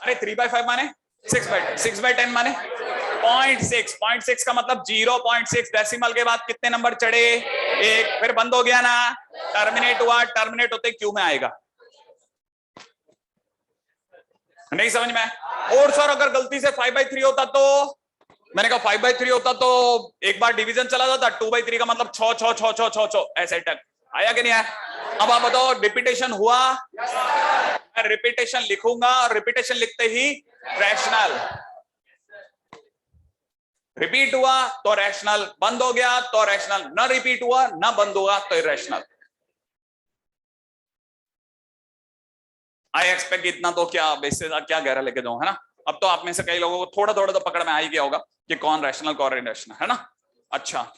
अरे 3/5 माने 6/10, 6/10 माने 0.6, 0.6 का मतलब 0.6। डेसिमल के बाद कितने नंबर चढ़े? 1, फिर बंद हो गया ना, टर्मिनेट हुआ, टर्मिनेट होते क्यू में आएगा। नहीं समझ में? और सर अगर गलती से 5/3 होता तो? मैंने कहा 5/3 होता तो एक बार डिवीजन चला जाता, 2/3 का मतलब 6 6 6 6 6 6 ऐसे टक आया कि नहीं आया? अब आप बताओ, रिपीटेशन हुआ? मैं रिपीटेशन लिखूंगा और रिपीटेशन लिखते ही रैशनल। रिपीट हुआ तो रैशनल, बंद हो गया तो रैशनल, ना रिपीट हुआ ना बंद हुआ तो इरेशनल। आई एक्सपेक्ट इतना तो क्या इससे क्या गहरा लेके जाऊं, है ना। अब तो आप में से कई लोगों को थोड़ा थोड़ा तो पकड़ में आ ही गया होगा कि कौन रैशनल कौन इरेशनल, है ना। अच्छा,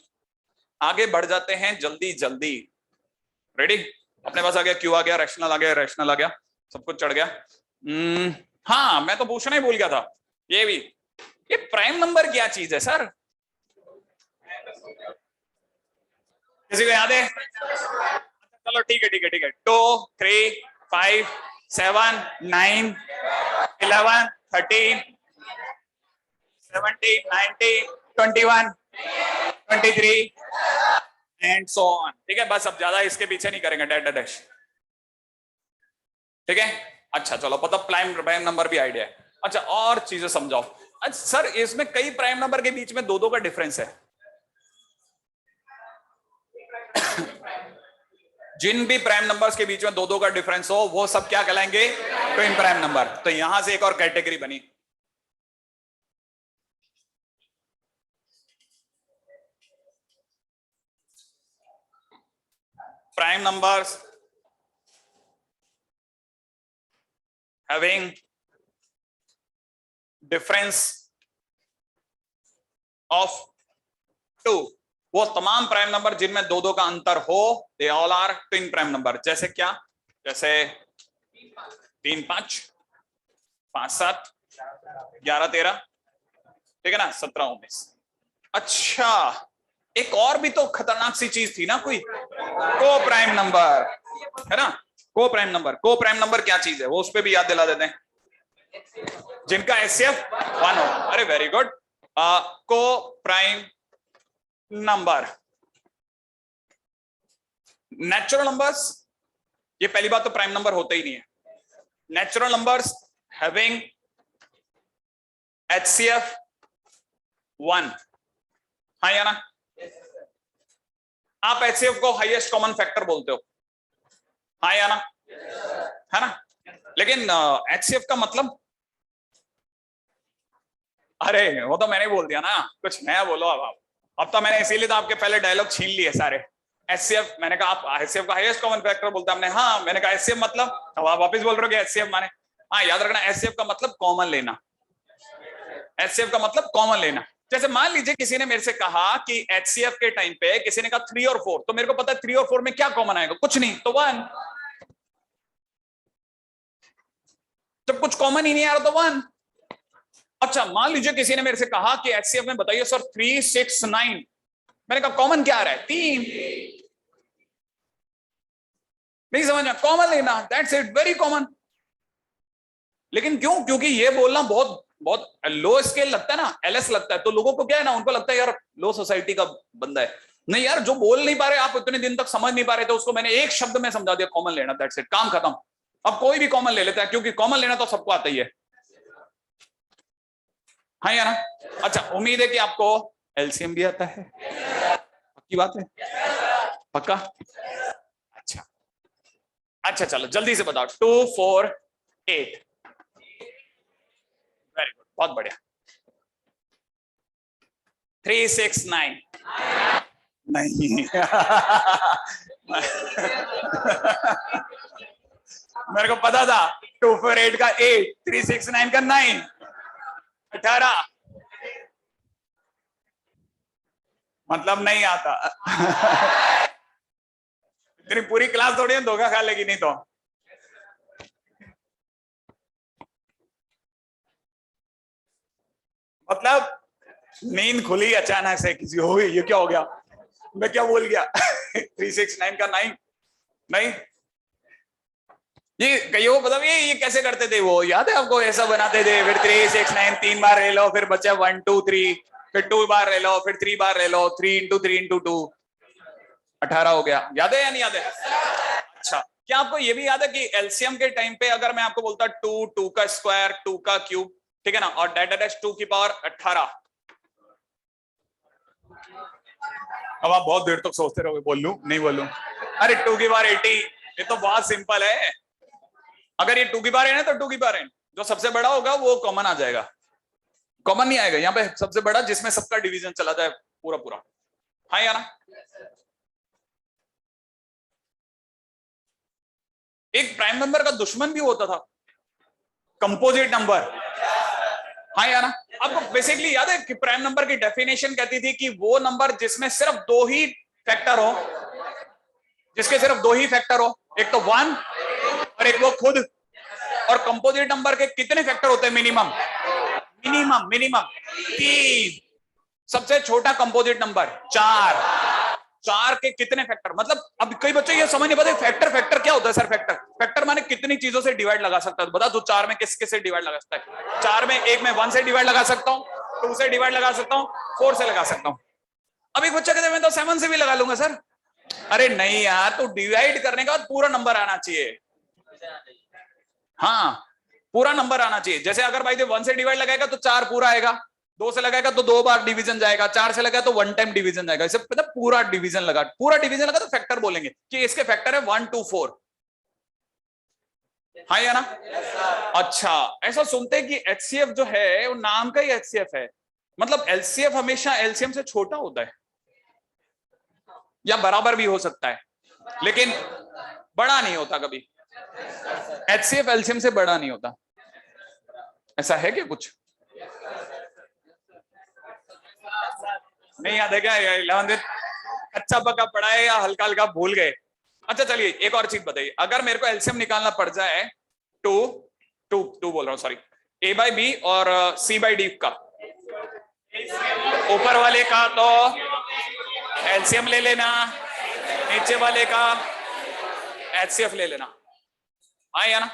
आगे बढ़ जाते हैं जल्दी जल्दी। रेडी, अपने पास आ गया, क्यू आ गया, रैशनल आ गया, रैशनल आ गया, सब कुछ चढ़ गया। हाँ, मैं तो पूछना ही भूल गया था ये भी, ये प्राइम नंबर क्या चीज है सर, किसी को याद है? चलो ठीक है ठीक है ठीक है, 2 3 5 7 9 11 13 17 19 21 23 एंड सो ऑन। ठीक है, बस अब ज्यादा इसके पीछे नहीं करेंगे, डैश डैश। ठीक है, अच्छा चलो, पता प्राइम प्राइम नंबर भी आइडिया है। अच्छा, और चीजें समझाओ। अच्छा सर, इसमें कई प्राइम नंबर के बीच में दो दो का डिफरेंस है। जिन भी प्राइम नंबर्स के बीच में दो दो का डिफरेंस हो वो सब क्या कहलाएंगे, ट्विन प्राइम नंबर। तो यहां से एक और कैटेगरी बनी, prime numbers having difference of 2। वो तमाम प्राइम नंबर जिनमें दो दो का अंतर हो, they all are twin prime number. जैसे क्या, जैसे 3 5 5 7 11 13, ठीक है ना, 17 19। अच्छा, एक और भी तो खतरनाक सी चीज थी ना कोई, को प्राइम नंबर, है ना। को प्राइम नंबर, को प्राइम नंबर क्या चीज है वो उस पर भी याद दिला देते हैं। जिनका एचसीएफ 1 हो, अरे वेरी गुड। को प्राइम नंबर, नेचुरल नंबर्स, ये पहली बात तो प्राइम नंबर होते ही नहीं है। नेचुरल नंबर्स हैविंग एचसीएफ 1, हाँ या ना। आप एचसीएफ को हाईएस्ट कॉमन फैक्टर बोलते हो, हाँ या ना, है ना। लेकिन एचसीएफ का मतलब, अरे वो तो मैंने बोल दिया ना, कुछ नया बोलो अब आप। अब तो मैंने इसीलिए तो आपके पहले डायलॉग छीन लिए सारे। एचसीएफ, मैंने कहा आप एचसीएफ का हाईएस्ट कॉमन फैक्टर बोलते हैं, हमने हाँ, मैंने कहा एचसीएफ मतलब, अब आप वापस बोल रहे हो कि एचसीएफ माने, हाँ याद रखना एचसीएफ का मतलब कॉमन लेना। एचसीएफ का मतलब कॉमन लेना। जैसे मान लीजिए किसी ने मेरे से कहा कि एचसीएफ के टाइम पे किसी ने कहा 3 और 4, तो मेरे को पता है 3 और 4 में क्या कॉमन आएगा, कुछ नहीं, तो 1। जब कुछ कॉमन ही नहीं आ रहा तो 1। अच्छा, मान लीजिए किसी ने मेरे से कहा कि एचसीएफ में बताइए सर 3 6 9, मैंने कहा कॉमन क्या आ रहा है, 3। नहीं समझ में, कॉमन लेना, दैट्स इट, वेरी कॉमन। लेकिन क्यों, क्योंकि ये बोलना बहुत बहुत लो स्केल लगता है ना, एलएस लगता है, तो लोगों को क्या है ना, उनको लगता है यार लो सोसाइटी का बंदा है। नहीं यार, जो बोल नहीं पा रहे आप इतने दिन तक समझ नहीं पा रहे थे, उसको मैंने एक शब्द में समझा दिया, कॉमन लेना, दैट्स इट, काम खत्म। अब कोई भी कॉमन ले लेता है, क्योंकि कॉमन लेना तो सबको आता ही है, हाँ या ना। अच्छा, उम्मीद है कि आपको एलसीएम भी आता है, पक्की बात है, पक्का। अच्छा अच्छा, चलो जल्दी से बताओ, 2 4 8, वेरी गुड, बहुत बढ़िया। 3 6 9, नहीं मेरे को पता था, 2 4 8 का 8, 3 6 9 का 9, 18, मतलब नहीं आता इतनी पूरी क्लास थोड़ी धोखा खा लेगी, नहीं तो। मतलब नींद खुली अचानक से किसी हो गई, ये क्या हो गया, मैं क्या बोल गया 3 6 9 का 9, नहीं। ये कईयों को पता भी है ये कैसे करते थे, वो याद है आपको, ऐसा बनाते थे, फिर 3 6 9 3 बार ले लो, फिर बचा 1 2 3, फिर 2 बार ले लो, फिर 3 बार ले लो, 3 into 3 into 2, 18 हो गया। याद है या नहीं याद है? अच्छा, क्या आपको ये भी याद है कि एलसीएम के टाइम पे अगर मैं आपको बोलता 2 2 का स्क्वायर 2 का क्यूब, ठीक है ना, और डेटा डैश 2 की पावर 18। अब आप बहुत देर तक सोचते रहोगे, बोल लूं नहीं बोलूं, अरे 2 की पावर 80, ये तो बहुत सिंपल है। अगर ये 2 की पावर n है तो 2 की पावर n, जो सबसे बड़ा होगा वो कॉमन आ जाएगा, कॉमन नहीं आएगा यहाँ पे, सबसे बड़ा जिसमें सबका डिवीजन चला जाए पूरा पूरा। हाँ या ना? एक प्राइम नंबर का दुश्मन भी होता था, कंपोजिट नंबर। हाँ या ना? आपको बेसिकली याद है कि प्राइम नंबर की डेफिनेशन कहती थी कि वो नंबर जिसमें सिर्फ दो ही फैक्टर हो, जिसके सिर्फ दो ही फैक्टर हो, एक तो 1 और एक वो खुद। और कंपोजिट नंबर के कितने फैक्टर होते हैं? Minimum minimum minimum 3। सबसे छोटा कंपोजिट नंबर 4। 4 के कितने फैक्टर? मतलब अब कई बच्चे ये समझ नहीं पाते फैक्टर फैक्टर क्या होता है सर? फैक्टर फैक्टर माने कितनी चीजों से डिवाइड लगा सकता है? बता, तू 4 में किस किस से डिवाइड लगा सकता है? 4 में, एक में 1 से डिवाइड लगा सकता हूँ, 2 से डिवाइड लगा सकता हूँ, 4 से लगा सकता हूँ। अब एक बच्चा कहता है मैं तो 7 से भी लगा लूंगा सर। अरे नहीं यार, तो डिवाइड करने का बाद पूरा नंबर आना चाहिए। हाँ, पूरा नंबर आना चाहिए। जैसे अगर भाई 1 से डिवाइड लगाएगा तो 4 पूरा आएगा, 2 से लगाएगा तो 2 बार डिवीजन जाएगा, 4 से लगाएगा तो 1 टाइम डिवीजन जाएगा। इसे पता पूरा डिवीजन लगा, पूरा डिवीजन लगा तो फैक्टर बोलेंगे कि इसके फैक्टर है 1 2 4। हाँ या ना? अच्छा, ऐसा सुनते हैं कि एचसीएफ जो है वो नाम का ही एचसीएफ है, मतलब एलसीएफ हमेशा एलसीएम से छोटा होता है या बराबर भी हो सकता है, लेकिन बड़ा नहीं होता कभी। एचसीएफ एलसीएम से बड़ा नहीं होता, ऐसा है क्या कुछ? नहीं याद है क्या? 11th अच्छा पक्का पढ़ा है या हल्का हल्का भूल गए? अच्छा चलिए एक और चीज बताइए, अगर मेरे को एलसीएम निकालना पड़ जाए टू बोल रहा हूँ सॉरी, a बाई बी और c बाई डी का, ऊपर वाले का तो एलसीएम ले लेना, नीचे वाले का एचसीएफ ले लेना। आया ना?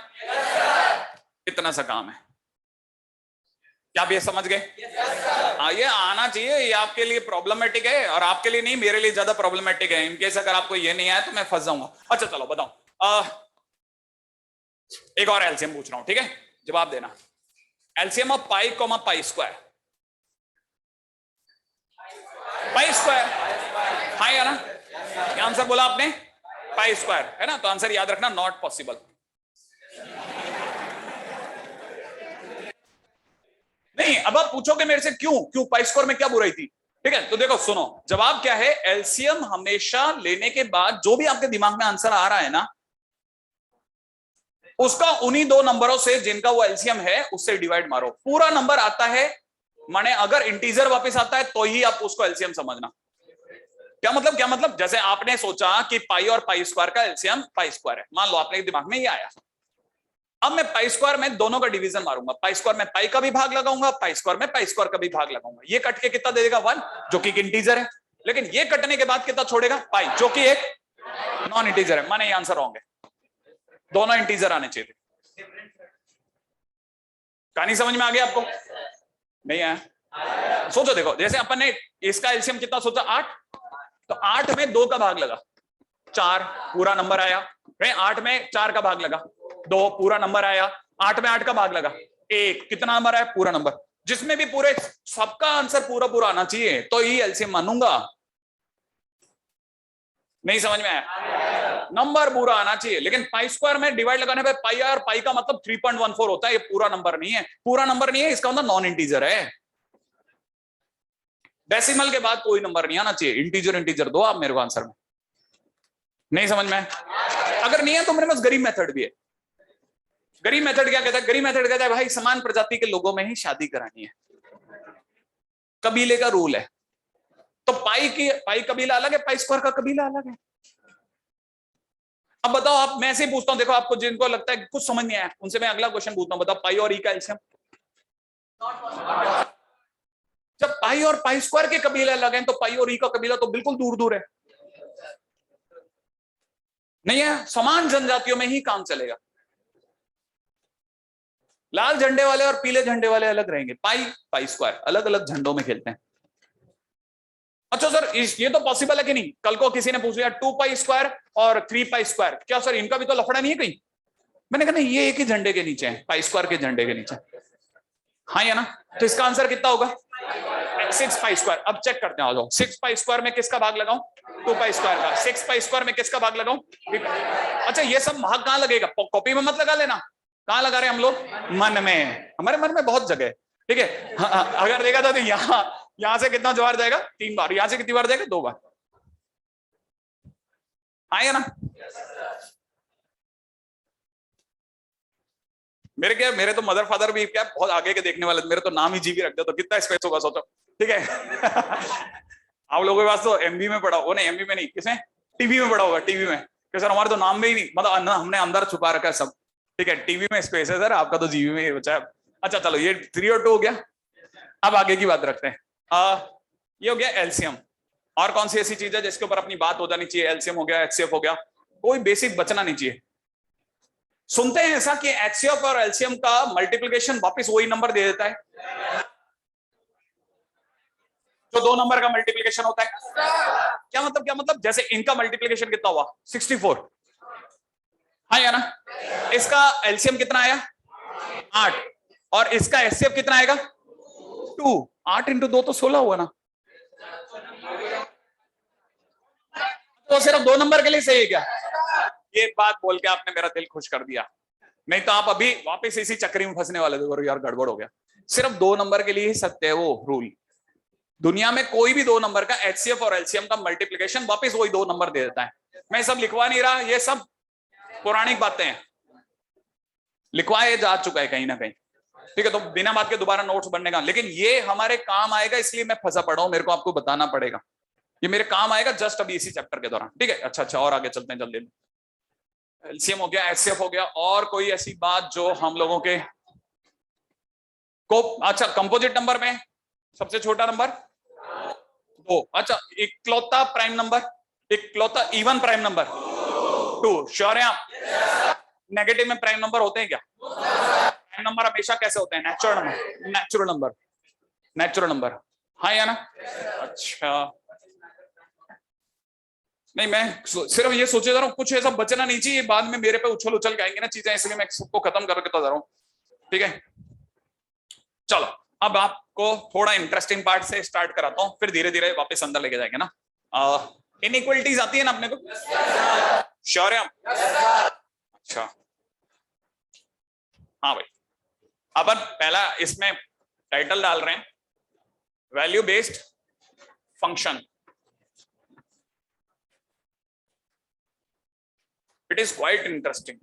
इतना सा काम है। क्या आप ये समझ गए? ये आना चाहिए, ये आपके लिए प्रॉब्लमेटिक है और आपके लिए नहीं, मेरे लिए ज्यादा प्रॉब्लमेटिक है। इनकेस अगर आपको ये नहीं आया तो मैं फंस जाऊंगा। अच्छा चलो बताओ, एक और एलसीएम पूछ रहा हूं, ठीक है? जवाब देना। LCM of pi comma pi square. Pi square, हाँ या ना? क्या आंसर बोला आपने? पाई स्क्वायर है ना? तो आंसर याद रखना, नॉट पॉसिबल। नहीं, अब आप पूछोगे मेरे से क्यों पाई स्क्वायर में क्या बुराई थी? ठीक है, तो देखो सुनो, जवाब क्या है? एलसीएम हमेशा लेने के बाद जो भी आपके दिमाग में आंसर आ रहा है ना, उसका उन्हीं दो नंबरों से जिनका वो एलसीएम है उससे डिवाइड मारो। पूरा नंबर आता है माने अगर इंटीजर वापस आता है तो ही आप उसको एलसीएम समझना। क्या मतलब? क्या मतलब? जैसे आपने सोचा कि पाई और पाई स्क्वायर का एलसीएम पाई स्क्वायर है, मान लो आपने दिमाग में ये आया। अब मैं पाई स्क्वायर में दोनों का डिवीजन मारूंगा, पाई स्क्वायर में पाई का भी भाग लगाऊंगा, पाई स्क्वायर में पाई स्क्वायर का भी भाग लगाऊंगा। ये कट के कितना दे देगा? 1, जो कि एक इंटीजर है। लेकिन ये कटने के बाद कितना छोड़ेगा? पाई, जो कि एक नॉन इंटीजर है। माने ये आंसर रॉन्ग है, दोनों इंटीजर आने चाहिए। कहानी समझ में आ गया आपको? नहीं आया? सोचो, देखो जैसे अपन ने इसका एलसीएम कितना सोचा? 8, तो 8 में 2 का भाग लगा 4, पूरा नंबर आया। 8 में 4 का भाग लगा 2, पूरा नंबर आया। 8 में 8 का भाग लगा 1, कितना नंबर आया? पूरा नंबर। जिसमें भी पूरे सबका आंसर पूरा पूरा आना चाहिए तो ही एलसीएम मानूंगा। नहीं समझ में आया? नंबर पूरा आना चाहिए। लेकिन पाई स्क्वायर में डिवाइड लगाने पे पाई और पाई का मतलब 3.14 होता है। ये पूरा नंबर नहीं है, पूरा नंबर नहीं है, इसका मतलब नॉन इंटीजर है। डेसिमल के बाद कोई नंबर नहीं आना चाहिए। इंटीजर इंटीजर दो आप मेरे को आंसर में। नहीं समझ में? अगर नहीं है तो मेरे पास गरीब मेथड भी है। गरीब मेथड क्या कहता है? गरीब मेथड कहता है भाई समान प्रजाति के लोगों में ही शादी करानी है, कबीले का रूल है। तो पाई कबीला अलग है, पाई स्क्वायर का कबीला अलग है। अब बताओ, आप मैं से ही पूछता हूं, देखो आपको जिनको लगता है कुछ समझ नहीं आया उनसे मैं अगला क्वेश्चन पूछता हूं, बताओ पाई और ई का एलसीएम। जब पाई और पाई स्क्वायर के कबीले अलग हैं तो पाई और ई का कबीला तो बिल्कुल दूर दूर है। नहीं है, समान जनजातियों में ही काम चलेगा। लाल झंडे वाले और पीले झंडे वाले अलग रहेंगे, पाई स्क्वायर अलग अलग झंडों में खेलते हैं। अच्छा सर, ये तो पॉसिबल है कि नहीं? कल को किसी ने पूछ लिया 2 पाई स्क्वायर और 3 पाई स्क्वायर, क्या सर इनका भी तो लफड़ा नहीं है कहीं? मैंने कहा नहीं, ये एक ही झंडे के नीचे है, पाई स्क्वायर के झंडे के नीचे। हाँ या ना? तो इसका आंसर कितना होगा? 6 पाई स्क्वायर। अब चेक करते हैं, आ जाओ। 6 पाई स्क्वायर में किसका भाग लगाऊं? 2 पाई स्क्वायर का। 6 पाई स्क्वायर में किसका भाग लगाऊं? अच्छा, ये सब भाग कहां लगेगा? कॉपी में मत लगा लेना। कहां लगा रहे हम लोग? मन में। हमारे मन में बहुत जगह है। ठीक है। हाँ, अगर देखा था तो यहां से कितना बार जाएगा, 3 बार, यहां से कितनी बार जाएगा, 2 बार। आया ना। मेरे तो मदर फादर भी क्या बहुत आगे के देखने वाले, मेरे तो नाम ही जीवी रख दो तो कितना स्पेस होगा सोचो, ठीक है। आप लोगों के पास तो एमबी में पढ़ा होगा, नहीं एमबी में नहीं, किसमें, टीवी में पढ़ा होगा, टीवी में कि सर हमारे तो नाम में ही नहीं, मतलब हमने अंदर छुपा रखा है सब, ठीक है, टीवी में स्पेस है सर, आपका तो जीवी में ही बचा है। अच्छा चलो ये 3 और 2 हो गया। अब आगे की बात रखते हैं। ये हो गया एलसीएम। और कौन सी ऐसी चीज है जिसके ऊपर अपनी बात हो जानी चाहिए, एलसीएम हो गया, एचसीएफ हो गया, कोई बेसिक बचना नहीं चाहिए। सुनते हैं ऐसा कि एचसीएफ और एलसीएम का मल्टीप्लिकेशन वापस वही नंबर दे देता है जो 2 नंबर का मल्टीप्लिकेशन होता है। क्या मतलब, क्या मतलब, जैसे इनका मल्टीप्लिकेशन कितना हुआ 64, हाँ या ना, इसका एलसीएम कितना आया 8, और इसका एचसीएफ कितना आएगा 2, 8 इंटू 2 तो 16 हुआ ना, तो सिर्फ 2 नंबर के लिए सही है क्या? ये बात बोल के आपने मेरा दिल खुश कर दिया, नहीं तो आप अभी वापस इसी चक्री में फंसने वाले थे, यार गड़बड़ हो गया। सिर्फ 2 नंबर के लिए ही सत्य है वो रूल। दुनिया में कोई भी 2 नंबर का एचसीएफ और एलसीएम का मल्टीप्लिकेशन वापस वही 2 नंबर दे देता है। मैं सब लिखवा नहीं रहा, ये सब पौराणिक बातें हैं, लिखवाया जा चुका है कहीं ना कहीं, ठीक है। तो बिना बात के दोबारा नोट्स बनने का, लेकिन ये हमारे काम आएगा, इसलिए मैं फंसा पड़ा हूं, मेरे को आपको बताना पड़ेगा, ये मेरे काम आएगा जस्ट अभी इसी चैप्टर के दौरान, ठीक है। अच्छा और आगे चलते हैं जल्दी। एलसीएम हो गया, एचसीएफ हो गया, और कोई ऐसी बात जो हम लोगों के को, अच्छा कंपोजिट नंबर में सबसे छोटा नंबर 2, अच्छा इकलौता प्राइम नंबर, इकलौता इवन प्राइम नंबर 2, श्योर है आप? नेगेटिव में प्राइम नंबर होते हैं क्या? प्राइम नंबर हमेशा कैसे होते हैं, natural number, natural number, natural number, हाँ या ना। अच्छा नहीं, मैं सिर्फ ये सोचे जा रहा हूँ कुछ ऐसा बचना नहीं चाहिए, बाद में मेरे पे उछल उछल के आएंगे ना चीजें, इसलिए मैं सबको खत्म करके तो जा रहा हूँ, ठीक है। चलो अब आपको थोड़ा इंटरेस्टिंग पार्ट से स्टार्ट कराता हूँ, फिर धीरे धीरे वापस अंदर लेके जाएंगे ना। इनइक्वलिटीज आती है ना अपने को, श्योर है हम? अच्छा हाँ भाई, अपन पहला इसमें टाइटल डाल रहे हैं, value based function. It is quite interesting.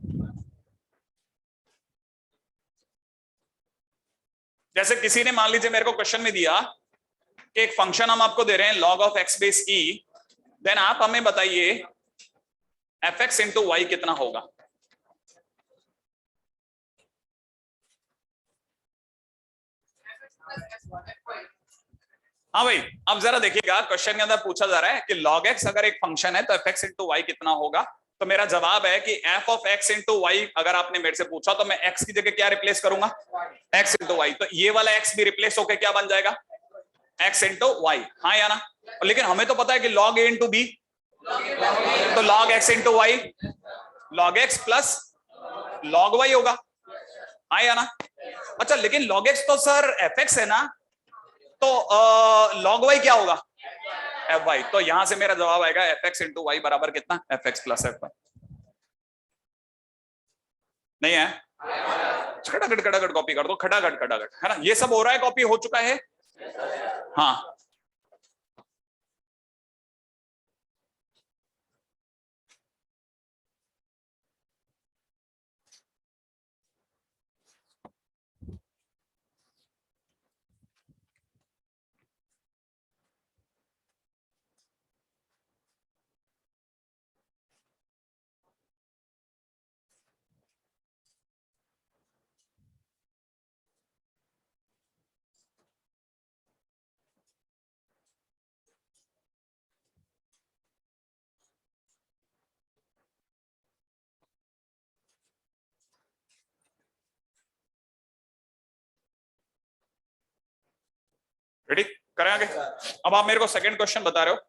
जैसे किसी ने मान लीजिए मेरे को क्वेश्चन में दिया कि एक फंक्शन हम आपको दे रहे हैं log of x base e, then आप हमें बताइए fx इंटू वाई कितना होगा। हाँ भाई, अब जरा देखिएगा क्वेश्चन के अंदर पूछा जा रहा है कि log x अगर एक फंक्शन है तो fx इंटू वाई कितना होगा। तो मेरा जवाब है कि f of x into y, अगर आपने मेरे से पूछा तो मैं x की जगह क्या रिप्लेस करूंगा, x इंटू वाई, तो ये वाला x भी रिप्लेस होकर क्या बन जाएगा, x इंटू वाई, हाँ या ना। लेकिन हमें तो पता है कि log a इंटू बी, तो log x into y log x plus log y होगा, हाँ या ना। अच्छा लेकिन log x तो सर fx है ना, तो log y क्या होगा, fy, तो यहां से मेरा जवाब आएगा fx इंटू वाई बराबर कितना, fx प्लस fy। नहीं है, खटाखट खटाखट कॉपी कर दो, खटाखट खटाखट, है ना, ये सब हो रहा है, कॉपी हो चुका है, हाँ। रेडी करें आगे। अब आप मेरे को सेकंड क्वेश्चन बता रहे हो,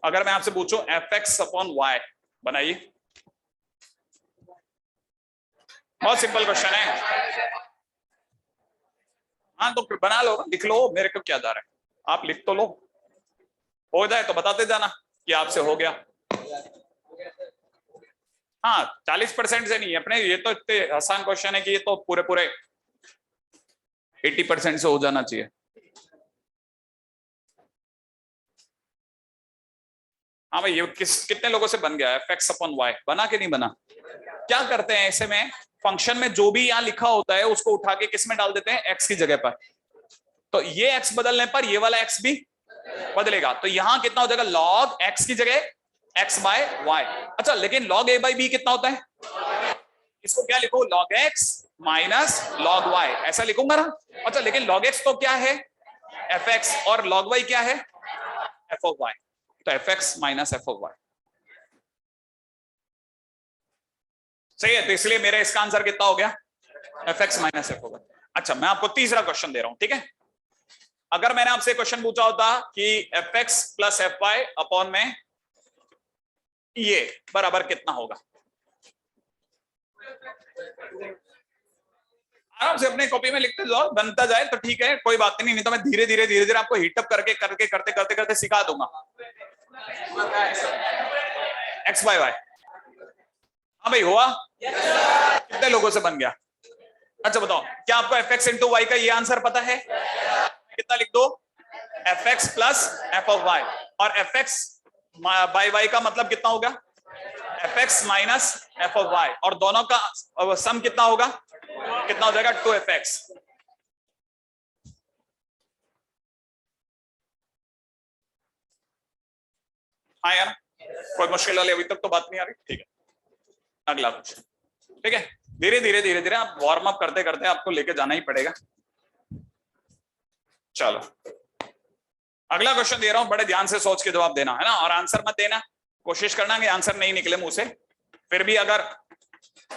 अगर मैं आपसे पूछूं fx अपॉन y बनाइए, बहुत सिंपल क्वेश्चन है, हाँ तो बना लो, लिख लो, मेरे को क्या जा रहा है, आप लिख तो लो, हो जाए तो बताते जाना कि आपसे हो गया। हाँ 40% से नहीं है अपने, ये तो इतने आसान क्वेश्चन है कि ये तो पूरे पूरे 80% से हो जाना चाहिए। हाँ भाई, ये कितने लोगों से बन गया है fx अपॉन y? बना के नहीं बना? क्या करते हैं ऐसे में, फंक्शन में जो भी यहाँ लिखा होता है उसको उठा के किस में डाल देते हैं, x की जगह पर। तो ये x बदलने पर ये वाला x भी बदलेगा, तो यहां कितना हो जाएगा, log x की जगह x by y। अच्छा, लेकिन log a by b कितना होता है? इसको क्या लिखो, log x minus log y, ऐसा लिखूंगा ना। अच्छा, लेकिन log x तो क्या है, fx, और log y क्या है, f of y। तो fx minus f of y सही है। तो इसलिए मेरा इसका आंसर कितना हो गया, fx minus f of y। अच्छा, मैं आपको तीसरा क्वेश्चन दे रहा हूं, ठीक है। अगर मैंने आपसे क्वेश्चन पूछा होता कि fx प्लस fy अपॉन में ये बराबर कितना होगा, आराम से अपने कॉपी में लिखते जाओ, बनता जाए तो ठीक है, कोई बात नहीं, नहीं तो मैं धीरे धीरे आपको हीटअप करके करते करते सिखा दूंगा। x बाय y, हाँ भाई हुआ, कितने लोगों से बन गया? अच्छा बताओ, क्या आपको fx इंटू y का ये आंसर पता है? कितना लिख दो, fx plus f of y, और fx बाय y का मतलब कितना होगा, fx minus f of y, और दोनों का सम कितना होगा, कितना हो जाएगा, 2fx। हाँ यार, कोई मुश्किल वाली अभी तक तो बात नहीं आ रही, ठीक है। अगला क्वेश्चन, ठीक है, धीरे धीरे आप वार्म अप करते करते आपको लेके जाना ही पड़ेगा। चलो, अगला क्वेश्चन दे रहा हूं, बड़े ध्यान से सोच के जवाब देना है ना, और आंसर मत देना, कोशिश करना कि आंसर नहीं निकले मुंह से, फिर भी अगर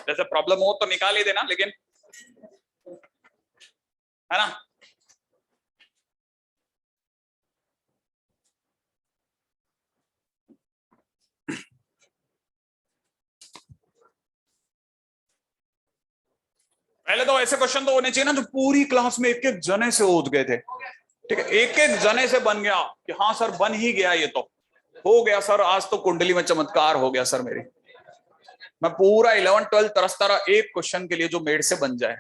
जैसे प्रॉब्लम हो तो निकाल ही देना, लेकिन है ना। पहले तो ऐसे क्वेश्चन तो होने चाहिए ना जो पूरी क्लास में एक एक जने से उठ गए थे, ठीक है, एक एक जने से बन गया कि हाँ सर बन ही गया, ये तो हो गया सर, आज तो कुंडली में चमत्कार हो गया सर मेरी, मैं पूरा 11 12 तरसता रहा एक क्वेश्चन के लिए जो मेड से बन जाए।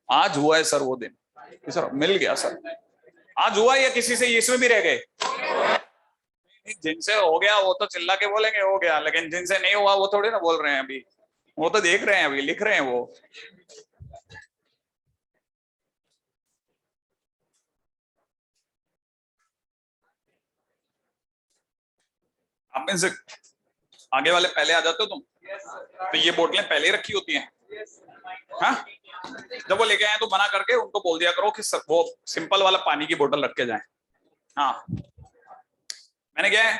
आज हुआ है सर वो दिन कि सर मिल गया सर, आज हुआ, या किसी से इसमें भी रह गए? जिनसे हो गया वो तो चिल्ला के बोलेंगे हो गया, लेकिन जिनसे नहीं हुआ वो थोड़ी ना बोल रहे हैं अभी, वो तो देख रहे हैं, अभी लिख रहे हैं वो। आप में से आगे वाले पहले आ जाते हो तुम, तो ये बोतलें पहले ही रखी होती हैं, हाँ, जब वो लेके आए तो मना करके उनको बोल दिया करो कि वो सिंपल वाला पानी की बोतल रख के जाएं। हाँ, मैंने क्या है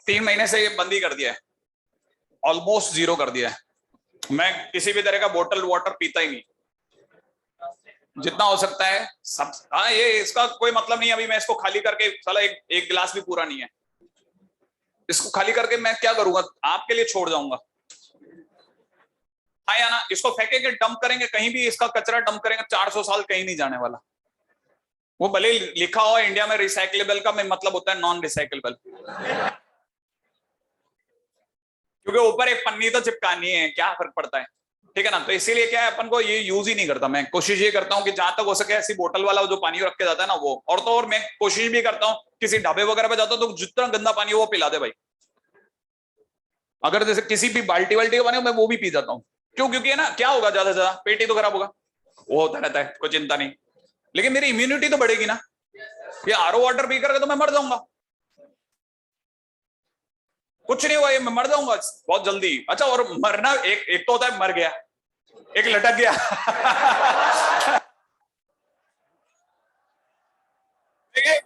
3 महीने से ये बंद ही कर दिया है, ऑलमोस्ट जीरो कर दिया है, मैं किसी भी तरह का बोतल वाटर पीता ही नहीं, जितना हो सकता है सब। हाँ, ये इसका कोई मतलब नहीं, अभी मैं इसको खाली करके साला एक गिलास भी पूरा नहीं है, इसको खाली करके मैं क्या करूंगा, आपके लिए छोड़ जाऊंगा, हाँ या ना। इसको फेंकेंगे, डंप करेंगे कहीं भी, इसका कचरा डंप करेंगे, 400 साल कहीं नहीं जाने वाला। वो भले लिखा हो इंडिया में रिसाइकलेबल का मतलब होता है नॉन रिसाइकलेबल, क्योंकि ऊपर एक पन्नी तो चिपकानी है, क्या फर्क पड़ता है, ठीक है ना। तो इसीलिए क्या है, अपन को ये यूज ही नहीं करता, मैं कोशिश ये करता हूँ कि जहां तक हो सके ऐसी बोतल वाला जो पानी रख के जाता है ना वो, और तो और मैं कोशिश भी करता हूँ किसी ढाबे वगैरह पे जाता हूँ तो जितना गंदा पानी हो वो पिला दे भाई, अगर जैसे किसी भी बाल्टी वाल्टी का पानी मैं वो भी पी जाता हूँ, क्यों, क्योंकि है ना, क्या होगा, ज्यादा से ज्यादा पेट ही तो खराब होगा, वो होता रहता है, कोई चिंता नहीं, लेकिन मेरी इम्यूनिटी तो बढ़ेगी ना, ये आरओ वाटर पी करके तो मैं मर जाऊंगा, कुछ नहीं हुआ, ये मैं मर जाऊंगा बहुत जल्दी। अच्छा, और मरना एक तो होता है मर गया, एक लटक गया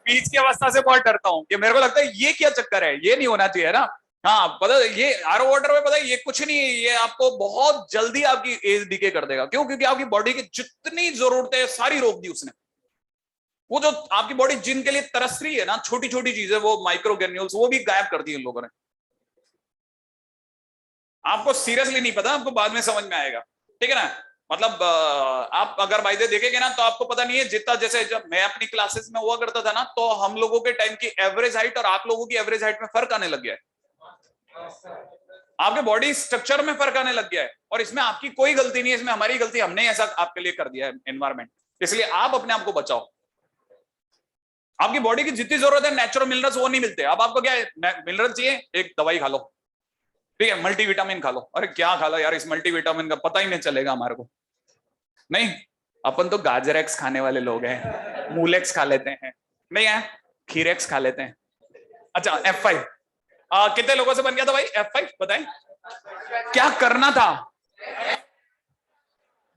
बीच की अवस्था से बहुत डरता हूं कि मेरे को लगता है ये क्या चक्कर है, ये नहीं होना चाहिए ना। हाँ, पता है ये आरओ वाटर में, पता है ये कुछ नहीं, ये आपको बहुत जल्दी आपकी एज डीके कर देगा, क्यों, क्योंकि आपकी बॉडी की जितनी जरूरतें सारी रोक दी उसने, वो जो आपकी बॉडी जिनके लिए तरस रही है ना, छोटी छोटी चीजें, वो माइक्रो ग्रेन्यूल्स, वो भी गायब कर दी इन लोगों ने। आपको सीरियसली नहीं पता, आपको बाद में समझ में आएगा, ठीक है ना। मतलब आप अगर वायदे देखेंगे ना तो आपको पता नहीं है, जितना जैसे जब मैं अपनी क्लासेस में हुआ करता था ना, तो हम लोगों के टाइम की एवरेज हाइट और आप लोगों की एवरेज हाइट में फर्क आने लग गया है, आपके बॉडी स्ट्रक्चर में फर्क आने लग गया है, और इसमें आपकी कोई गलती नहीं है, इसमें हमारी गलती, हमने ऐसा आपके लिए कर दिया है एनवायरमेंट, इसलिए आप अपने आप को बचाओ। आपकी बॉडी की जितनी जरूरत है नेचुरल मिनरल्स वो नहीं मिलते। अब आपको क्या है, मिनरल चाहिए, एक दवाई खा लो, ठीक है, मल्टीविटामिन खा लो। अरे क्या खा लो यार, इस मल्टीविटामिन का पता ही नहीं चलेगा हमारे को। नहीं, अपन तो गाजर एक्स खाने वाले लोग हैं, मूलेक्स खा लेते हैं, नहीं है, खीरेक्स खा लेते हैं। अच्छा F5 कितने लोगों से बन गया था भाई F5 बताएं? क्या करना था?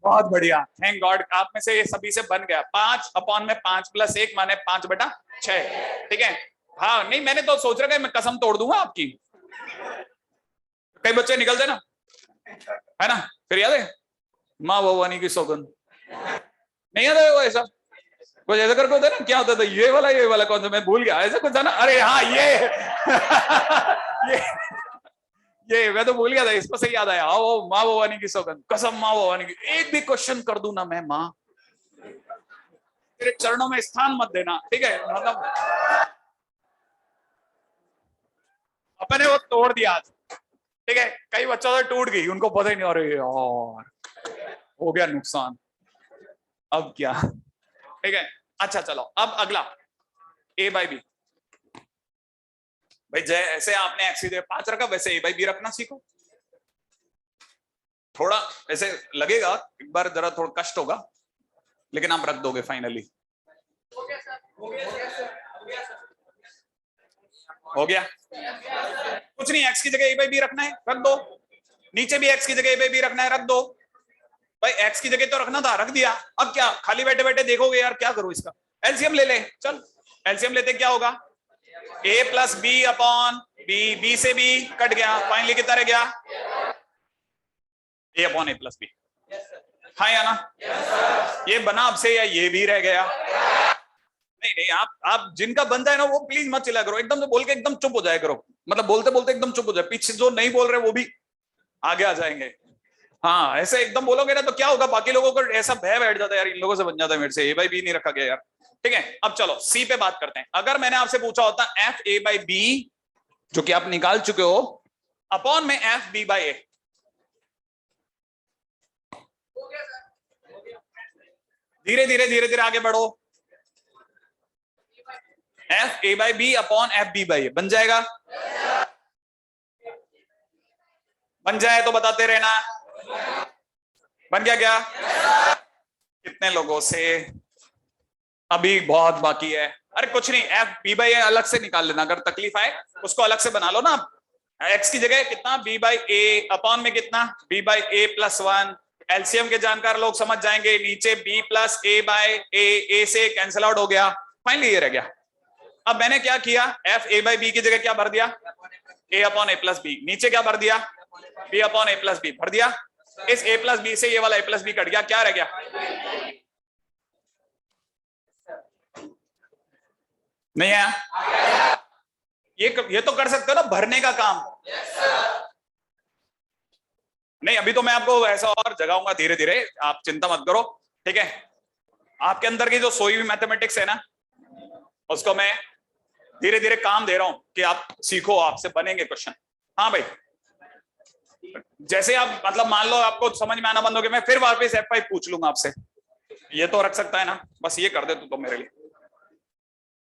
बहुत बढ़िया, थैंक गॉड, आप में से ये सभी से बन गया। 5/5 + 1 माने 5/6, ठीक है। हाँ नहीं, मैंने तो सोच रखा है मैं कसम तोड़ दूंगा आपकी। कई बच्चे निकलते ना, है ना, फिर याद है माँ भवानी की सौगंध, नहीं याद है वो ऐसा कुछ ऐसा करके होता है ना, क्या होता था ये वाला कौन सा मैं भूल गया, ऐसा कुछ था ना। अरे हाँ ये ये मैं तो भूल गया था, इसको से याद आया। वो माँ भवानी की सौगंध, कसम माँ भवानी की, एक भी क्वेश्चन कर दूं ना मैं, माँ तेरे चरणों में स्थान मत देना, ठीक है। मतलब अपने वो तोड़ दिया आज, ठीक है। कई बच्चों से टूट गई, उनको पता ही नहीं, अरे यार हो गया नुकसान, अब क्या, ठीक है। अच्छा चलो, अब अगला A/B। भाई जैसे आपने एक्स की जगह 5 रखा, वैसे A/B रखना सीखो। थोड़ा ऐसे लगेगा एक बार, जरा थोड़ा कष्ट होगा, लेकिन आप रख दोगे फाइनली। हो गया कुछ नहीं, एक्स की जगह A/B रखना है, रख दो। नीचे भी एक्स की जगह A/B रखना है, रख दो। भाई एक्स की जगह तो रखना था, रख दिया। अब क्या खाली बैठे बैठे देखोगे यार, क्या करूं इसका, एलसीएम ले ले, चल एलसीएम लेते क्या होगा, A + B/B, B से B कट गया, फाइनली कितना रह गया, A/A + B। हाँ या ना, ये बना अब से, या ये भी रह गया। नहीं नहीं, आप जिनका बनता है ना वो प्लीज मत चिल्ला करो, एकदम से बोल के एकदम चुप हो जाया करो, मतलब बोलते बोलते एकदम चुप हो जाए, पीछे जो नहीं बोल रहे वो भी आगे आ जाएंगे। हाँ ऐसे एकदम बोलोगे ना तो क्या होगा, बाकी लोगों को ऐसा भय बैठ जाता है यार, इन लोगों से बन जाता है मेरे से, A/B नहीं रखा गया यार, ठीक है। अब चलो C पे बात करते हैं। अगर मैंने आपसे पूछा होता FA/B, जो कि आप निकाल चुके हो, अपॉन में FB/A, धीरे धीरे आगे बढ़ो, FA/B अपॉन FB/A बन जाएगा, बन जाए तो बताते रहना। बन गया क्या? कितने लोगों से? अभी बहुत बाकी है। अरे कुछ नहीं, FB/A अलग से निकाल लेना, अगर तकलीफ आए उसको अलग से बना लो ना। एक्स की जगह कितना, B/A अपॉन में कितना, B/A + 1। एलसीएम के जानकार लोग समझ जाएंगे, नीचे B + A/A, A से कैंसिल आउट हो गया, फाइनली ये रह गया। अब मैंने क्या किया, FA/B की जगह क्या भर दिया, A/A + B, नीचे क्या भर दिया, B/A + B भर दिया। इस A + B से ये वाला A + B कट गया, क्या रह गया, नहीं आया? ये तो कर सकते हो ना, भरने का काम। नहीं अभी तो मैं आपको ऐसा और जगाऊंगा धीरे धीरे, आप चिंता मत करो, ठीक है। आपके अंदर की जो सोई हुई मैथमेटिक्स है ना, उसको मैं धीरे धीरे काम दे रहा हूं कि आप सीखो, आपसे बनेंगे क्वेश्चन। हाँ भाई, जैसे आप मतलब मान लो आपको समझ में आना बंद हो गया, मैं फिर वापस F5 पूछ लूंगा आपसे, ये तो रख सकता है ना, बस ये कर दे तू तो मेरे लिए।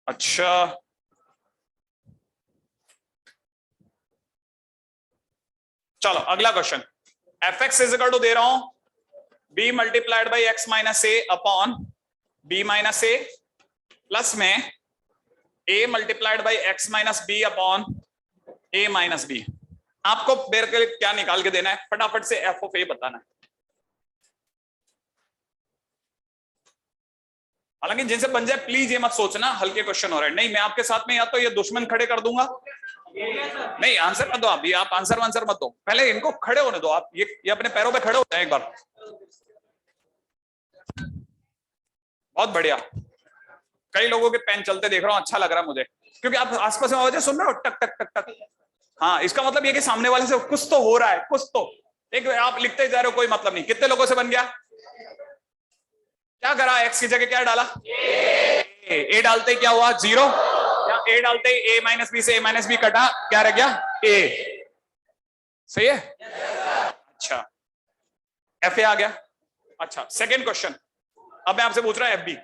अच्छा चलो अगला क्वेश्चन, Fx = दे रहा हूं B × X - A upon B - A plus में A × X - B upon A - B। आपको मेरे के लिए क्या निकाल के देना है, फटाफट से F(A) बताना है। हालांकि जिनसे बन जाए प्लीज ये मत सोचना हल्के क्वेश्चन हो रहे हैं, नहीं मैं आपके साथ में या तो ये दुश्मन खड़े कर दूंगा, नहीं आंसर मत दो आप, ये आप आंसर मत दो, पहले इनको खड़े होने दो आप, ये अपने पैरों पे खड़े हो जाए एक बार। बहुत बढ़िया, कई लोगों के पेन चलते देख रहा हूं, अच्छा लग रहा है मुझे, क्योंकि आप आसपास में आवाजें सुन रहे हो, टक टक टक टक। हाँ इसका मतलब ये कि सामने वाले से कुछ तो हो रहा है, कुछ तो, एक आप लिखते जा रहे हो कोई मतलब नहीं। कितने लोगों से बन गया, क्या करा, एक्स की जगह क्या डाला, ए डालते क्या हुआ, 0, या ए डालते A - B से A - B कटा, क्या रह गया, A, सही है। अच्छा Fa आ गया। अच्छा सेकेंड क्वेश्चन, अब मैं आपसे पूछ रहा हूं एफ बी।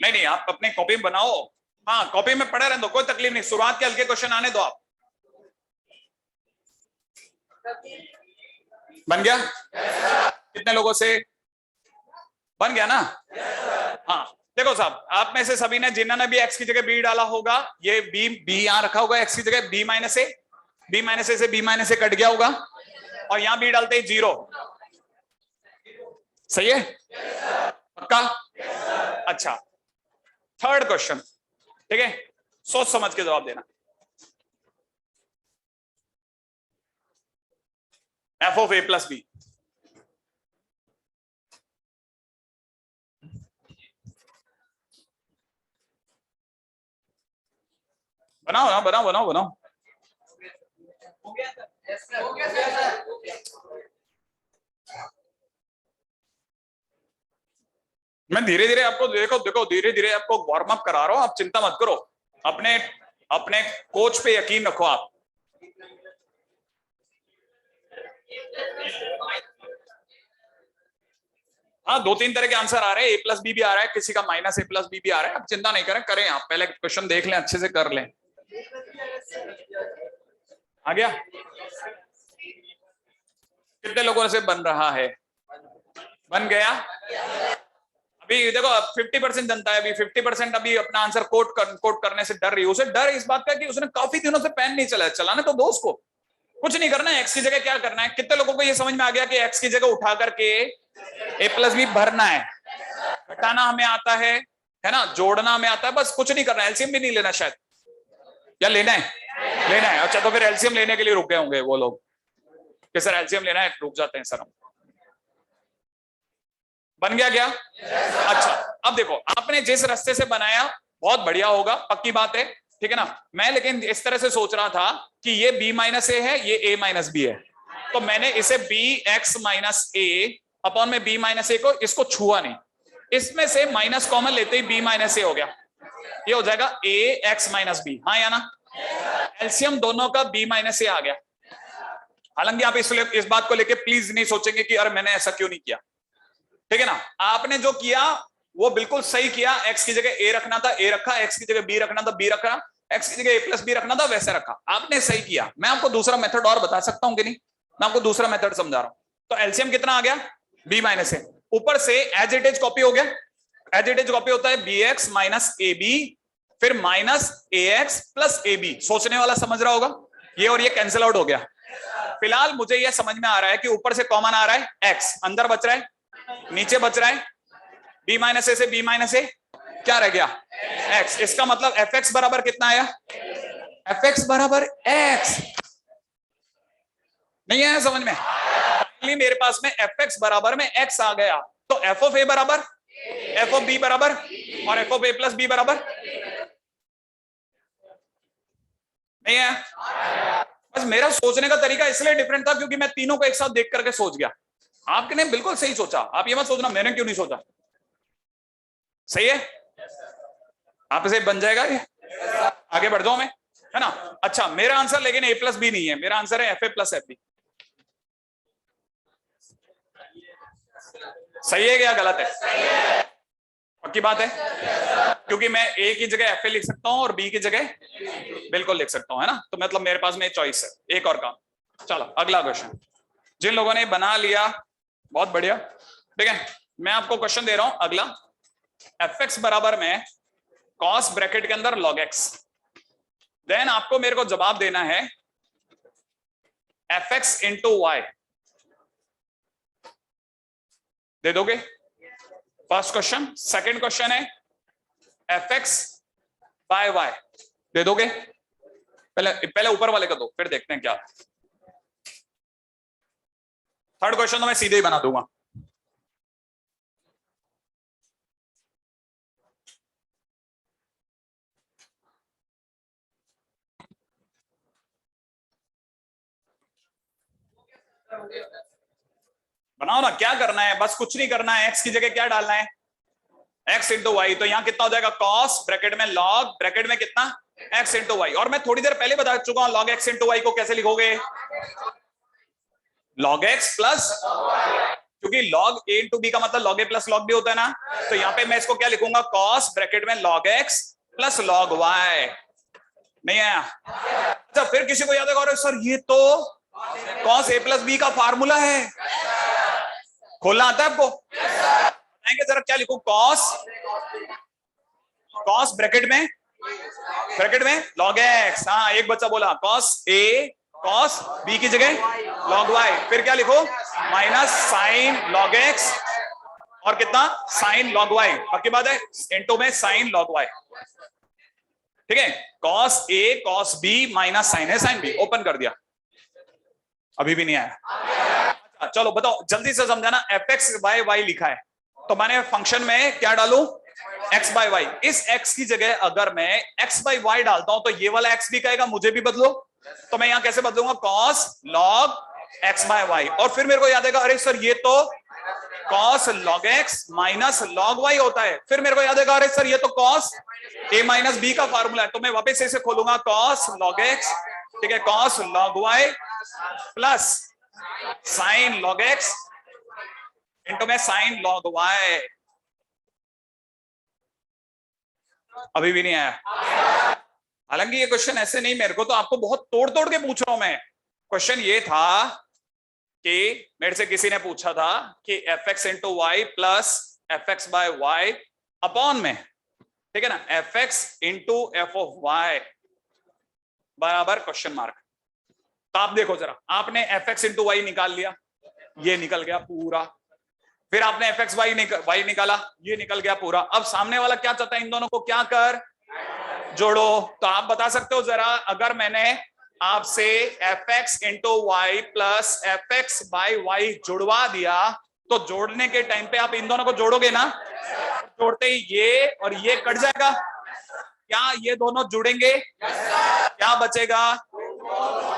नहीं नहीं, आप अपने कॉपी में बनाओ। हाँ, कॉपी में पढ़े रहने दो, कोई तकलीफ नहीं, शुरुआत के हल्के क्वेश्चन आने दो आप। बन गया? कितने लोगों से बन गया ना? हाँ देखो साहब, आप में से सभी ने, जिन्होंने भी x की जगह b डाला होगा, ये b यहां रखा होगा x की जगह b माइनस ए, b माइनस ए से b माइनस ए कट गया होगा, और यहां b डालते ही 0। सही है? पक्का? अच्छा, थर्ड क्वेश्चन, ठीक है, सोच समझ के जवाब देना। f of a plus b, बनाओ ना, बनाओ बनाओ बनाओ। हो गया सर, हो गया सर। मैं धीरे धीरे आपको देखो धीरे धीरे आपको वार्म अप करा रहा हूं, आप चिंता मत करो, अपने अपने कोच पे यकीन रखो आप। हाँ, 2-3 तरह के आंसर आ रहे हैं, a प्लस बी भी आ रहा है, किसी का माइनस a प्लस बी भी आ रहा है, आप चिंता नहीं करें, करें आप, पहले क्वेश्चन देख लें, अच्छे से कर लें। आ गया? कितने लोगों से बन रहा है? बन गया? अभी देखो, 50% जनता है, अभी 50% अभी अपना आंसर कोट करने से डर रही है। उसे डर इस बात का कि उसने काफी दिनों से पेन नहीं चलाने तो दो उसको, कुछ नहीं करना है, एक्स की जगह क्या करना है। कितने लोगों को ये समझ में आ गया कि एक्स की जगह उठा करके ए प्लस बी भरना है, घटाना हमें आता है ना, जोड़ना हमें आता है, बस कुछ नहीं करना है। एलसीएम भी नहीं लेना शायद, या लेना है? लेना है। अच्छा, तो फिर एलसीएम लेने के लिए रुक गए होंगे वो लोग कि सर एलसीएम लेना है, रुक जाते हैं सर हम। बन गया क्या? अच्छा, अब देखो, आपने जिस रास्ते से बनाया बहुत बढ़िया होगा, पक्की बात है, ठीक है ना। मैं लेकिन इस तरह से सोच रहा था कि ये b माइनस ए है, ये a माइनस बी है, तो मैंने इसे b x माइनस ए अपॉन में b माइनस ए को, इसको छुआ नहीं, इसमें से माइनस कॉमन लेते ही b माइनस ए हो गया, ये हो जाएगा a x माइनस बी। हाँ या ना? एलसीएम दोनों का b माइनस ए आ गया। हालांकि आप इस बात को लेके प्लीज नहीं सोचेंगे कि अरे मैंने ऐसा क्यों नहीं किया, ठीक है ना। आपने जो किया वो बिल्कुल सही किया, x की जगह a रखना था a रखा, x की जगह b रखना था b रखा, x की जगह a प्लस बी रखना था वैसे रखा, आपने सही किया। मैं आपको दूसरा मेथड और बता सकता हूं कि नहीं, मैं आपको दूसरा मेथड समझा रहा हूं। तो एलसीएम कितना आ गया? b माइनस ए, ऊपर से एज इट इज कॉपी हो गया, एज इट इज कॉपी होता है bx माइनस ए बी, फिर minus ax plus a b. सोचने वाला समझ रहा होगा, ये और ये कैंसिल आउट हो गया। फिलहाल मुझे ये समझ में आ रहा है कि ऊपर से कॉमन आ रहा है x, अंदर बच रहा है, नीचे बच रहा है b माइनस ए से b माइनस ए, क्या रह गया? x। इसका मतलब fx बराबर कितना आया? fx बराबर x। नहीं आया समझ में? मेरे पास में fx बराबर में x आ गया, तो f ऑफ a बराबर f ऑफ b बराबर और f of a plus b बराबर नहीं है। बस मेरा सोचने का तरीका इसलिए डिफरेंट था क्योंकि मैं तीनों को एक साथ देख करके सोच गया। आपने बिल्कुल सही सोचा, आप ये मत सोचना मैंने क्यों नहीं सोचा। सही है? आप इसे बन जाएगा ये, आगे बढ़ जाऊं मैं, है ना। अच्छा, मेरा आंसर लेकिन a प्लस बी नहीं है, मेरा आंसर है fa प्लस एफ बी। सही है क्या गलत है? पक्की बात है, क्योंकि मैं a की जगह fa लिख सकता हूं और b की जगह बिल्कुल लिख सकता हूं, है ना। तो मतलब मेरे पास में चॉइस है, एक और काम। चलो अगला क्वेश्चन, जिन लोगों ने बना लिया बहुत बढ़िया, ठीक है। मैं आपको क्वेश्चन दे रहा हूं अगला, fx बराबर में cos ब्रैकेट के अंदर log x, देन आपको मेरे को जवाब देना है fx इंटू वाई। दे दोगे? First question. सेकंड क्वेश्चन है fx बाय y, दे दोगे? पहले ऊपर वाले का दो, फिर देखते हैं क्या। थर्ड क्वेश्चन तो मैं सीधे ही बना दूंगा। बनाओ ना, क्या करना है, बस कुछ नहीं करना है। x की जगह क्या डालना है? x into y. तो यहां कितना हो जाएगा? cos ब्रैकेट में log ब्रैकेट में कितना? x into y. और मैं थोड़ी देर पहले बता चुका हूं log x इंटू वाई को कैसे लिखोगे? log x प्लस क्योंकि log a इंटू बी का मतलब log a plus log b होता है ना, तो यहाँ पे मैं इसको क्या लिखूंगा, cos ब्रैकेट में log x plus log y। नहीं आया? अच्छा, फिर किसी को याद है सर ये तो cos a प्लस b का फार्मूला है, खोलना आता है आपको? बताएंगे जरा क्या लिखूं, cos ब्रैकेट में log x। हाँ, एक बच्चा बोला cos a cos b की जगह log y, फिर क्या लिखो, माइनस साइन log x और कितना, साइन log y। पक्की बात है, इंटू में साइन log y। ठीक है, cos a cos b minus sine है साइन b। ओपन कर दिया, अभी भी नहीं आया। चलो बताओ, जल्दी से समझाना। fx बाय y लिखा है, तो मैंने फंक्शन में क्या डालूं, x बाय y। इस x की जगह अगर मैं x बाय y डालता हूं तो ये वाला x भी कहेगा मुझे भी बदलो, तो मैं यहां कैसे बदलूंगा, cos log x by y। और फिर मेरे को याद आएगा, अरे सर ये तो cos log x minus log y होता है। फिर मेरे को याद आएगा, अरे सर ये तो cos a माइनस b का फार्मूला है, तो मैं वापस इसे खोलूंगा, cos log x, ठीक है, cos log y plus sign log x into में साइन log y। अभी भी नहीं आया? हालांकि ये क्वेश्चन ऐसे नहीं, मेरे को तो आपको बहुत तोड़ तोड़ के पूछ रहा हूं मैं। क्वेश्चन ये था कि मेरे से किसी ने पूछा था कि fx into y plus fx by y upon में, ठीक है ना, fx into f of y बराबर क्वेश्चन मार्क। तो आप देखो जरा, आपने fx इंटू वाई निकाल लिया, ये निकल गया पूरा। फिर आपने fx वाई निकाला, ये निकल गया पूरा। अब सामने वाला क्या चाहता है, इन दोनों को क्या कर, जोड़ो। तो आप बता सकते हो जरा, अगर मैंने आपसे fx into y plus fx by y जुड़वा दिया, तो जोड़ने के टाइम पे आप इन दोनों को जोड़ोगे ना, जोड़ते ही ये और ये कट जाएगा, क्या ये दोनों जुड़ेंगे, क्या बचेगा,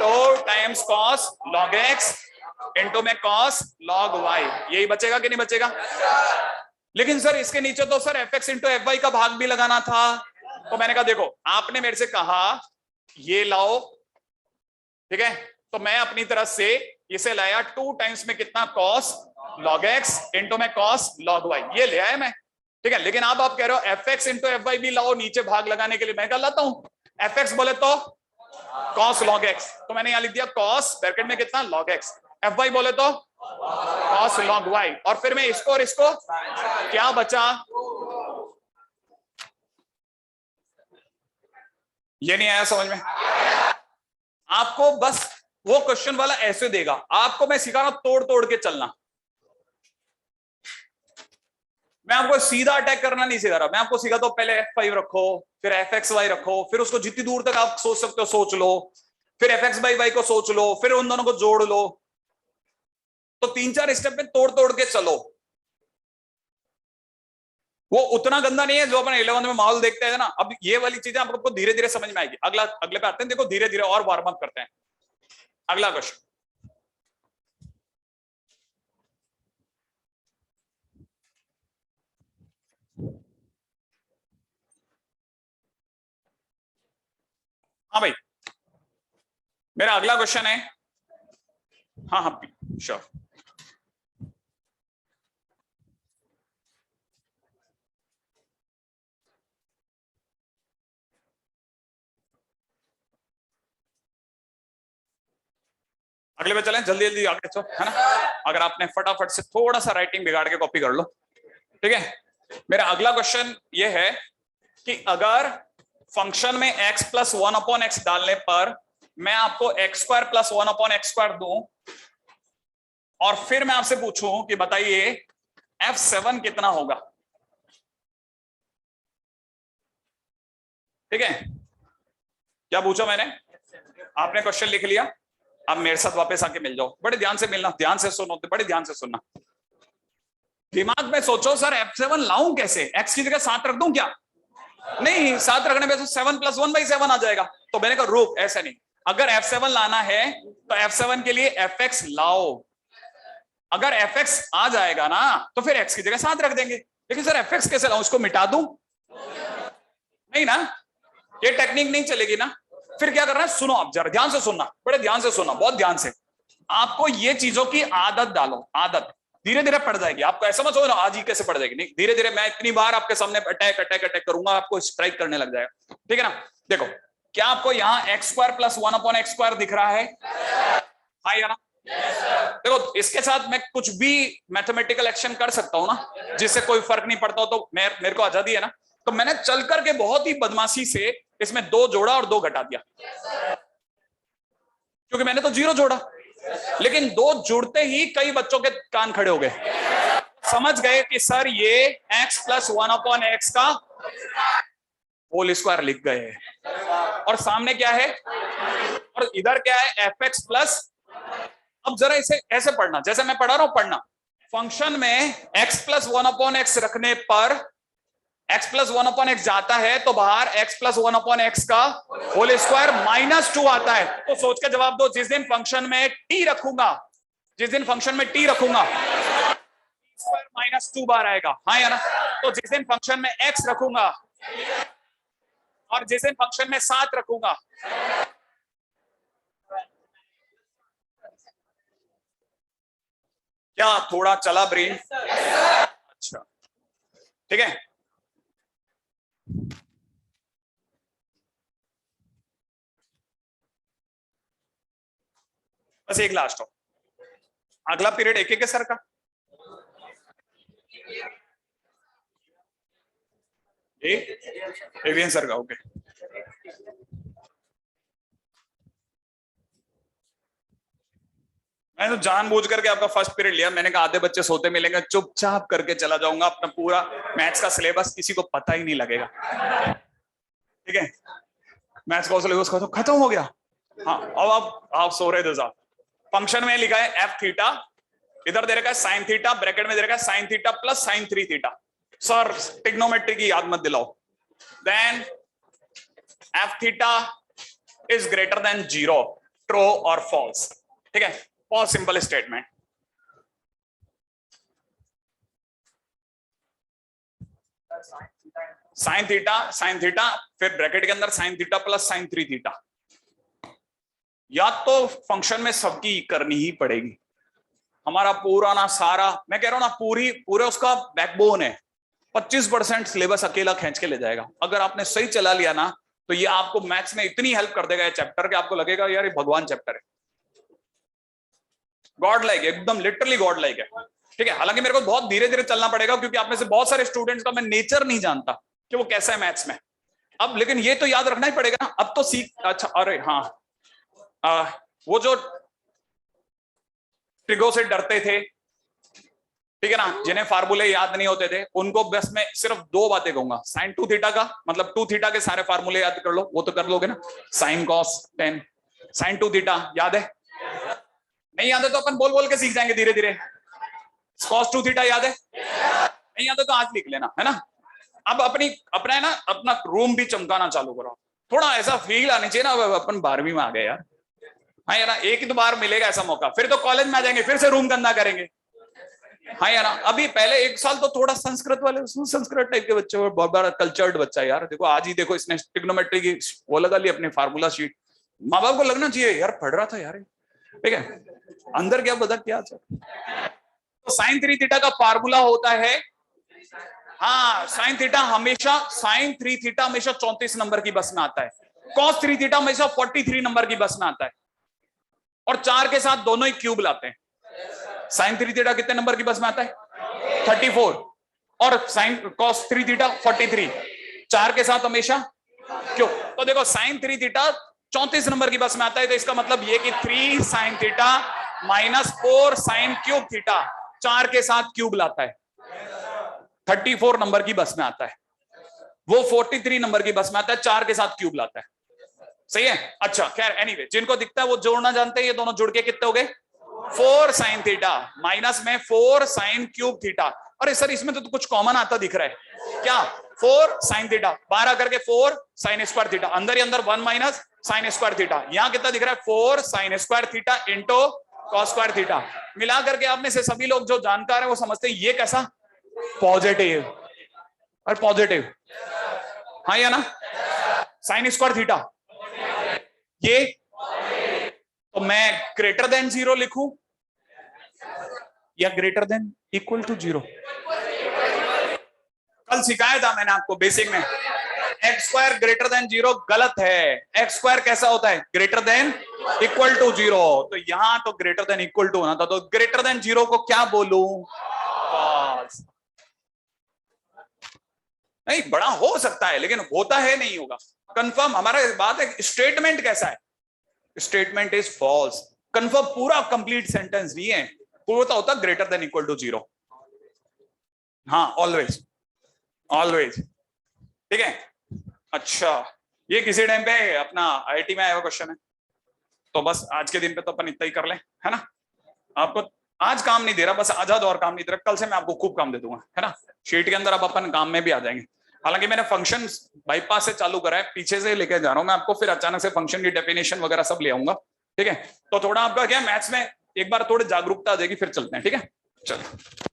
2 times cos log x into में cos log y, यही बचेगा कि नहीं बचेगा? लेकिन सर इसके नीचे तो sir fx into f y का भाग भी लगाना था। तो मैंने कहा देखो, आपने मेरे से कहा ये लाओ, ठीक है, तो मैं अपनी तरफ से इसे लाया 2 टाइम्स में कितना, cos log x इंटू में cos log y, ये ले आया मैं, ठीक है। लेकिन आप कह रहे हो fx इंटू एफ वाई भी लाओ नीचे भाग लगाने के लिए, मैं क्या लाता हूं, fx बोले तो cos log x, तो मैंने यहां लिख दिया cos ब्रैकेट में कितना log x, fy बोले तो cos log y, और फिर मैं इसको और इसको, क्या बचा, ये नहीं आया समझ में? आपको बस वो क्वेश्चन वाला ऐसे देगा, आपको मैं सिखा रहा हूं तोड़ तोड़ के चलना। मैं आपको सीधा अटैक करना नहीं सिखा रहा, मैं आपको सिखाता हूं पहले f5 रखो, फिर fxy रखो, फिर उसको जितनी दूर तक आप सोच सकते हो सोच लो, फिर fx बाई y को सोच लो, फिर उन दोनों को जोड़ लो। तो 3-4 स्टेप में तोड़ तोड़ के चलो। वो उतना गंदा नहीं है जो अपन 11 में माहौल देखते हैं ना। अब ये वाली चीजें आपको धीरे धीरे समझ में आएगी। अगले पे आते हैं, देखो धीरे धीरे और वार्म अप करते हैं। अगला क्वेश्चन, हाँ भाई मेरा अगला क्वेश्चन है, हाँ हाँ श्योर। अगले पे चलें, जल्दी जल्दी आगे चलो, है ना। अगर आपने फटाफट से थोड़ा सा राइटिंग बिगाड़ के कॉपी कर लो, ठीक है। मेरा अगला क्वेश्चन ये है कि अगर फंक्शन में x प्लस 1/x डालने पर मैं आपको x square plus 1/x square दूं, और फिर मैं आपसे पूछूं कि बताइए f7 कितना होगा, ठीक है। क्या पूछा मैंने, आपने क्वेश्चन लिख लिया, अब मेरे साथ वापस आके मिल जाओ, बड़े ध्यान से मिलना, ध्यान से सुनो, बड़े ध्यान से सुनना। दिमाग में सोचो सर f7 लाऊं कैसे, x की जगह 7 रख दूं क्या? नहीं, 7 रखने पे तो 7 + 1/7 आ जाएगा। तो मैंने कहा रुक, ऐसा नहीं, अगर f7 लाना है तो f7 के लिए fx लाओ। अगर fx आ जाएगा ना तो फिर x की जगह 7 रख देंगे। लेकिन सर fx कैसे लाऊं, उसको मिटा दूं? नहीं ना, ये टेक्निक नहीं चलेगी ना। फिर क्या करना है, सुनो आप जरा ध्यान से सुनना, बड़े ध्यान से सुनना, बहुत ध्यान से। आपको ये चीजों की आदत डालो, आदत। धीरे धीरे पड़ जाएगी। आपको ऐसा मत सोचो आज ही कैसे पड़ जाएगी, नहीं, धीरे धीरे मैं इतनी बार आपके सामने अटैक अटैक अटैक करूंगा, आपको स्ट्राइक करने लग जाएगा, ठीक है ना। देखो क्या आपको यहाँ एक्स स्क्वायर प्लस 1/x² दिख रहा है? हाँ या ना? देखो इसके साथ मैं कुछ भी मैथमेटिकल एक्शन कर सकता हूं ना, जिससे कोई फर्क नहीं पड़ता हो, तो मेरे को आजादी है ना। तो मैंने चल करके बहुत ही बदमाशी से इसमें 2 जोड़ा और 2 घटा दिया, क्योंकि मैंने तो 0 जोड़ा, लेकिन 2 जुड़ते ही कई बच्चों के कान खड़े हो गए, समझ गए कि सर ये x प्लस 1/x का होल स्क्वायर लिख गए, और सामने क्या है और इधर क्या है fx प्लस। अब जरा इसे ऐसे पढ़ना जैसे मैं पढ़ा रहा हूं पढ़ना। फंक्शन में x प्लस 1/x रखने पर x प्लस 1/x जाता है तो बाहर x प्लस 1/x का होल स्क्वायर -2 आता है। तो सोच के जवाब दो, जिस दिन फंक्शन में t रखूंगा, जिस दिन फंक्शन में t रखूंगा स्क्वायर -2 बार आएगा, हाँ या ना। तो जिस दिन फंक्शन में x रखूंगा और जिस दिन फंक्शन में 7 रखूंगा, क्या थोड़ा चला ब्रेन? अच्छा ठीक है। बस एक लास्ट हो, अगला पीरियड एक है सर का, एवियन सर का, ओके। मैंने तो जानबूझ करके आपका फर्स्ट पीरियड लिया, मैंने कहा आधे बच्चे सोते मिलेंगे, चुपचाप करके चला जाऊंगा, अपना पूरा मैथ्स का सिलेबस किसी को पता ही नहीं लगेगा, ठीक है। मैथ्स का सिलेबस खत्म हो गया। हाँ अब आप सो रहे थे साहब। फंक्शन में लिखा है एफ थीटा, इधर दे रखा है साइन थीटा, ब्रैकेट में दे रखा है sine theta plus sine 3 theta. Sir trigonometry की याद मत दिलाओ। Then f theta is greater than 0, true और फॉल्स, ठीक है। बहुत सिंपल स्टेटमेंट। साइन थीटा फिर ब्रैकेट के अंदर sine theta plus sine 3 theta. या तो फंक्शन में सबकी करनी ही पड़ेगी, हमारा पूरा ना सारा, मैं कह रहा हूं ना पूरे उसका बैकबोन है। 25% सिलेबस अकेला खींच के ले जाएगा। अगर आपने सही चला लिया ना तो ये आपको मैथ्स में इतनी हेल्प कर देगा ये चैप्टर के, आपको लगेगा यार ये भगवान चैप्टर है, गॉड लाइक, एकदम लिटरली गॉड लाइक है, ठीक है। हालांकि मेरे को बहुत धीरे धीरे चलना पड़ेगा, क्योंकि आप में से बहुत सारे स्टूडेंट्स का मैं नेचर नहीं जानता कि वो कैसा है मैथ्स में। अब लेकिन ये तो याद रखना ही पड़ेगा ना, अब तो सीख, अच्छा अरे हाँ, वो जो ट्रिगो से डरते थे, ठीक है ना, जिन्हें फार्मूले याद नहीं होते थे, उनको बस मैं सिर्फ 2 बातें कहूंगा। साइन 2 थीटा का मतलब 2 थीटा के सारे फार्मूले याद कर लो, वो तो कर लोगे ना। Sine cos tan, sine 2 theta याद है? नहीं याद है तो अपन बोल बोल के सीख जाएंगे धीरे धीरे। कॉस 2 थीटा याद है? नहीं याद है तो आज लिख लेना, है ना। अब अपना है ना, अपना रूम भी चमकाना चालू करो, थोड़ा ऐसा फील आनी चाहिए ना अपन 12वीं में आ गए यार, हाँ यार ना। एक ही तो बार मिलेगा ऐसा मौका, फिर तो कॉलेज में आ जाएंगे, फिर से रूम गंदा करेंगे, हाँ यार ना। अभी पहले 1 साल तो थोड़ा संस्कृत वाले, संस्कृत टाइप के बच्चे, बहुत बड़ा कल्चर्ड बच्चा यार। देखो आज ही देखो इसने ट्रिग्नोमेट्री की वो लगा ली अपनी फार्मूला शीट। माँ बाप को लगना चाहिए यार पढ़ रहा था यार, ठीक है, अंदर क्या बता क्या। तो साइन 3 थीटा का फार्मूला होता है, हाँ साइन 3 थीटा हमेशा 34 नंबर की बस में आता है, कॉस 3 थीटा हमेशा 43 नंबर की बस में आता है, और 4 के साथ दोनों ही क्यूब लाते हैं। साइन 3 थीटा कितने नंबर की बस में आता है? 34, और साइन कॉस 3 थीटा 43, 4 के साथ हमेशा क्यों। तो देखो साइन 3 थीटा 34 नंबर की बस में आता है, तो इसका मतलब ये कि 3 sine theta minus 4 sine cube theta 4 के साथ क्यूब लाता है, 34 नंबर की बस में आता है। वो 43 नंबर की बस में आता है, 4 के साथ क्यूब लाता है, सही है। अच्छा खैर एनीवे, जिनको दिखता है वो जोड़ना जानते हैं, ये दोनों जुड़ के कितने हो गए? 4 साइन थीटा माइनस में 4 साइन क्यूब थीटा। अरे सर इसमें तो कुछ कॉमन आता दिख रहा है क्या? 4 साइन थीटा बाहर आकर के 4 साइन स्क्वायर थीटा, अंदर ही अंदर 1 माइनस साइन स्क्वायर थीटा। यहां कितना दिख रहा है? 4 sine square theta into cos square theta. मिला करके आप में से सभी लोग जो जानकार है वो समझते हैं ये कैसा? पॉजिटिव, और पॉजिटिव, हाँ या ना। साइन स्क्वायर थीटा ये, तो मैं ग्रेटर देन 0 लिखूं या ग्रेटर देन इक्वल टू 0? कल सिखाया था मैंने आपको बेसिक में, एक्स स्क्वायर ग्रेटर देन 0 गलत है। एक्स स्क्वायर कैसा होता है? Greater than equal to 0। तो यहां तो ग्रेटर देन इक्वल टू होना था, तो ग्रेटर देन 0 को क्या बोलूं? फॉल्स। नहीं, बड़ा हो सकता है लेकिन होता है नहीं होगा। कंफर्म हमारा बात है। स्टेटमेंट कैसा है? Statement is false. कंफर्म पूरा कंप्लीट सेंटेंस नहीं है, पूरा होता ग्रेटर देन इक्वल टू 0। हाँ, ऑलवेज ऑलवेज, ठीक है। अच्छा, ये किसी टाइम पे अपना आईआईटी में आया हुआ क्वेश्चन है, तो बस आज के दिन पे तो अपन इतना ही कर लें, है ना। आपको आज काम नहीं दे रहा, बस आजाद और काम नहीं दे रहा, कल से मैं आपको खूब काम दे दूंगा, है ना। शीट के अंदर अब अपन काम में भी आ जाएंगे। हालांकि मैंने फंक्शन बाईपास से चालू करा है, पीछे से लेके जा रहा हूं मैं आपको, फिर अचानक से फंक्शन की डेफिनेशन वगैरह सब ले आऊंगा, ठीक है। तो थोड़ा आपका क्या मैथ्स में एक बार थोड़ी जागरूकता आ जाएगी, फिर चलते हैं, ठीक है। चलो।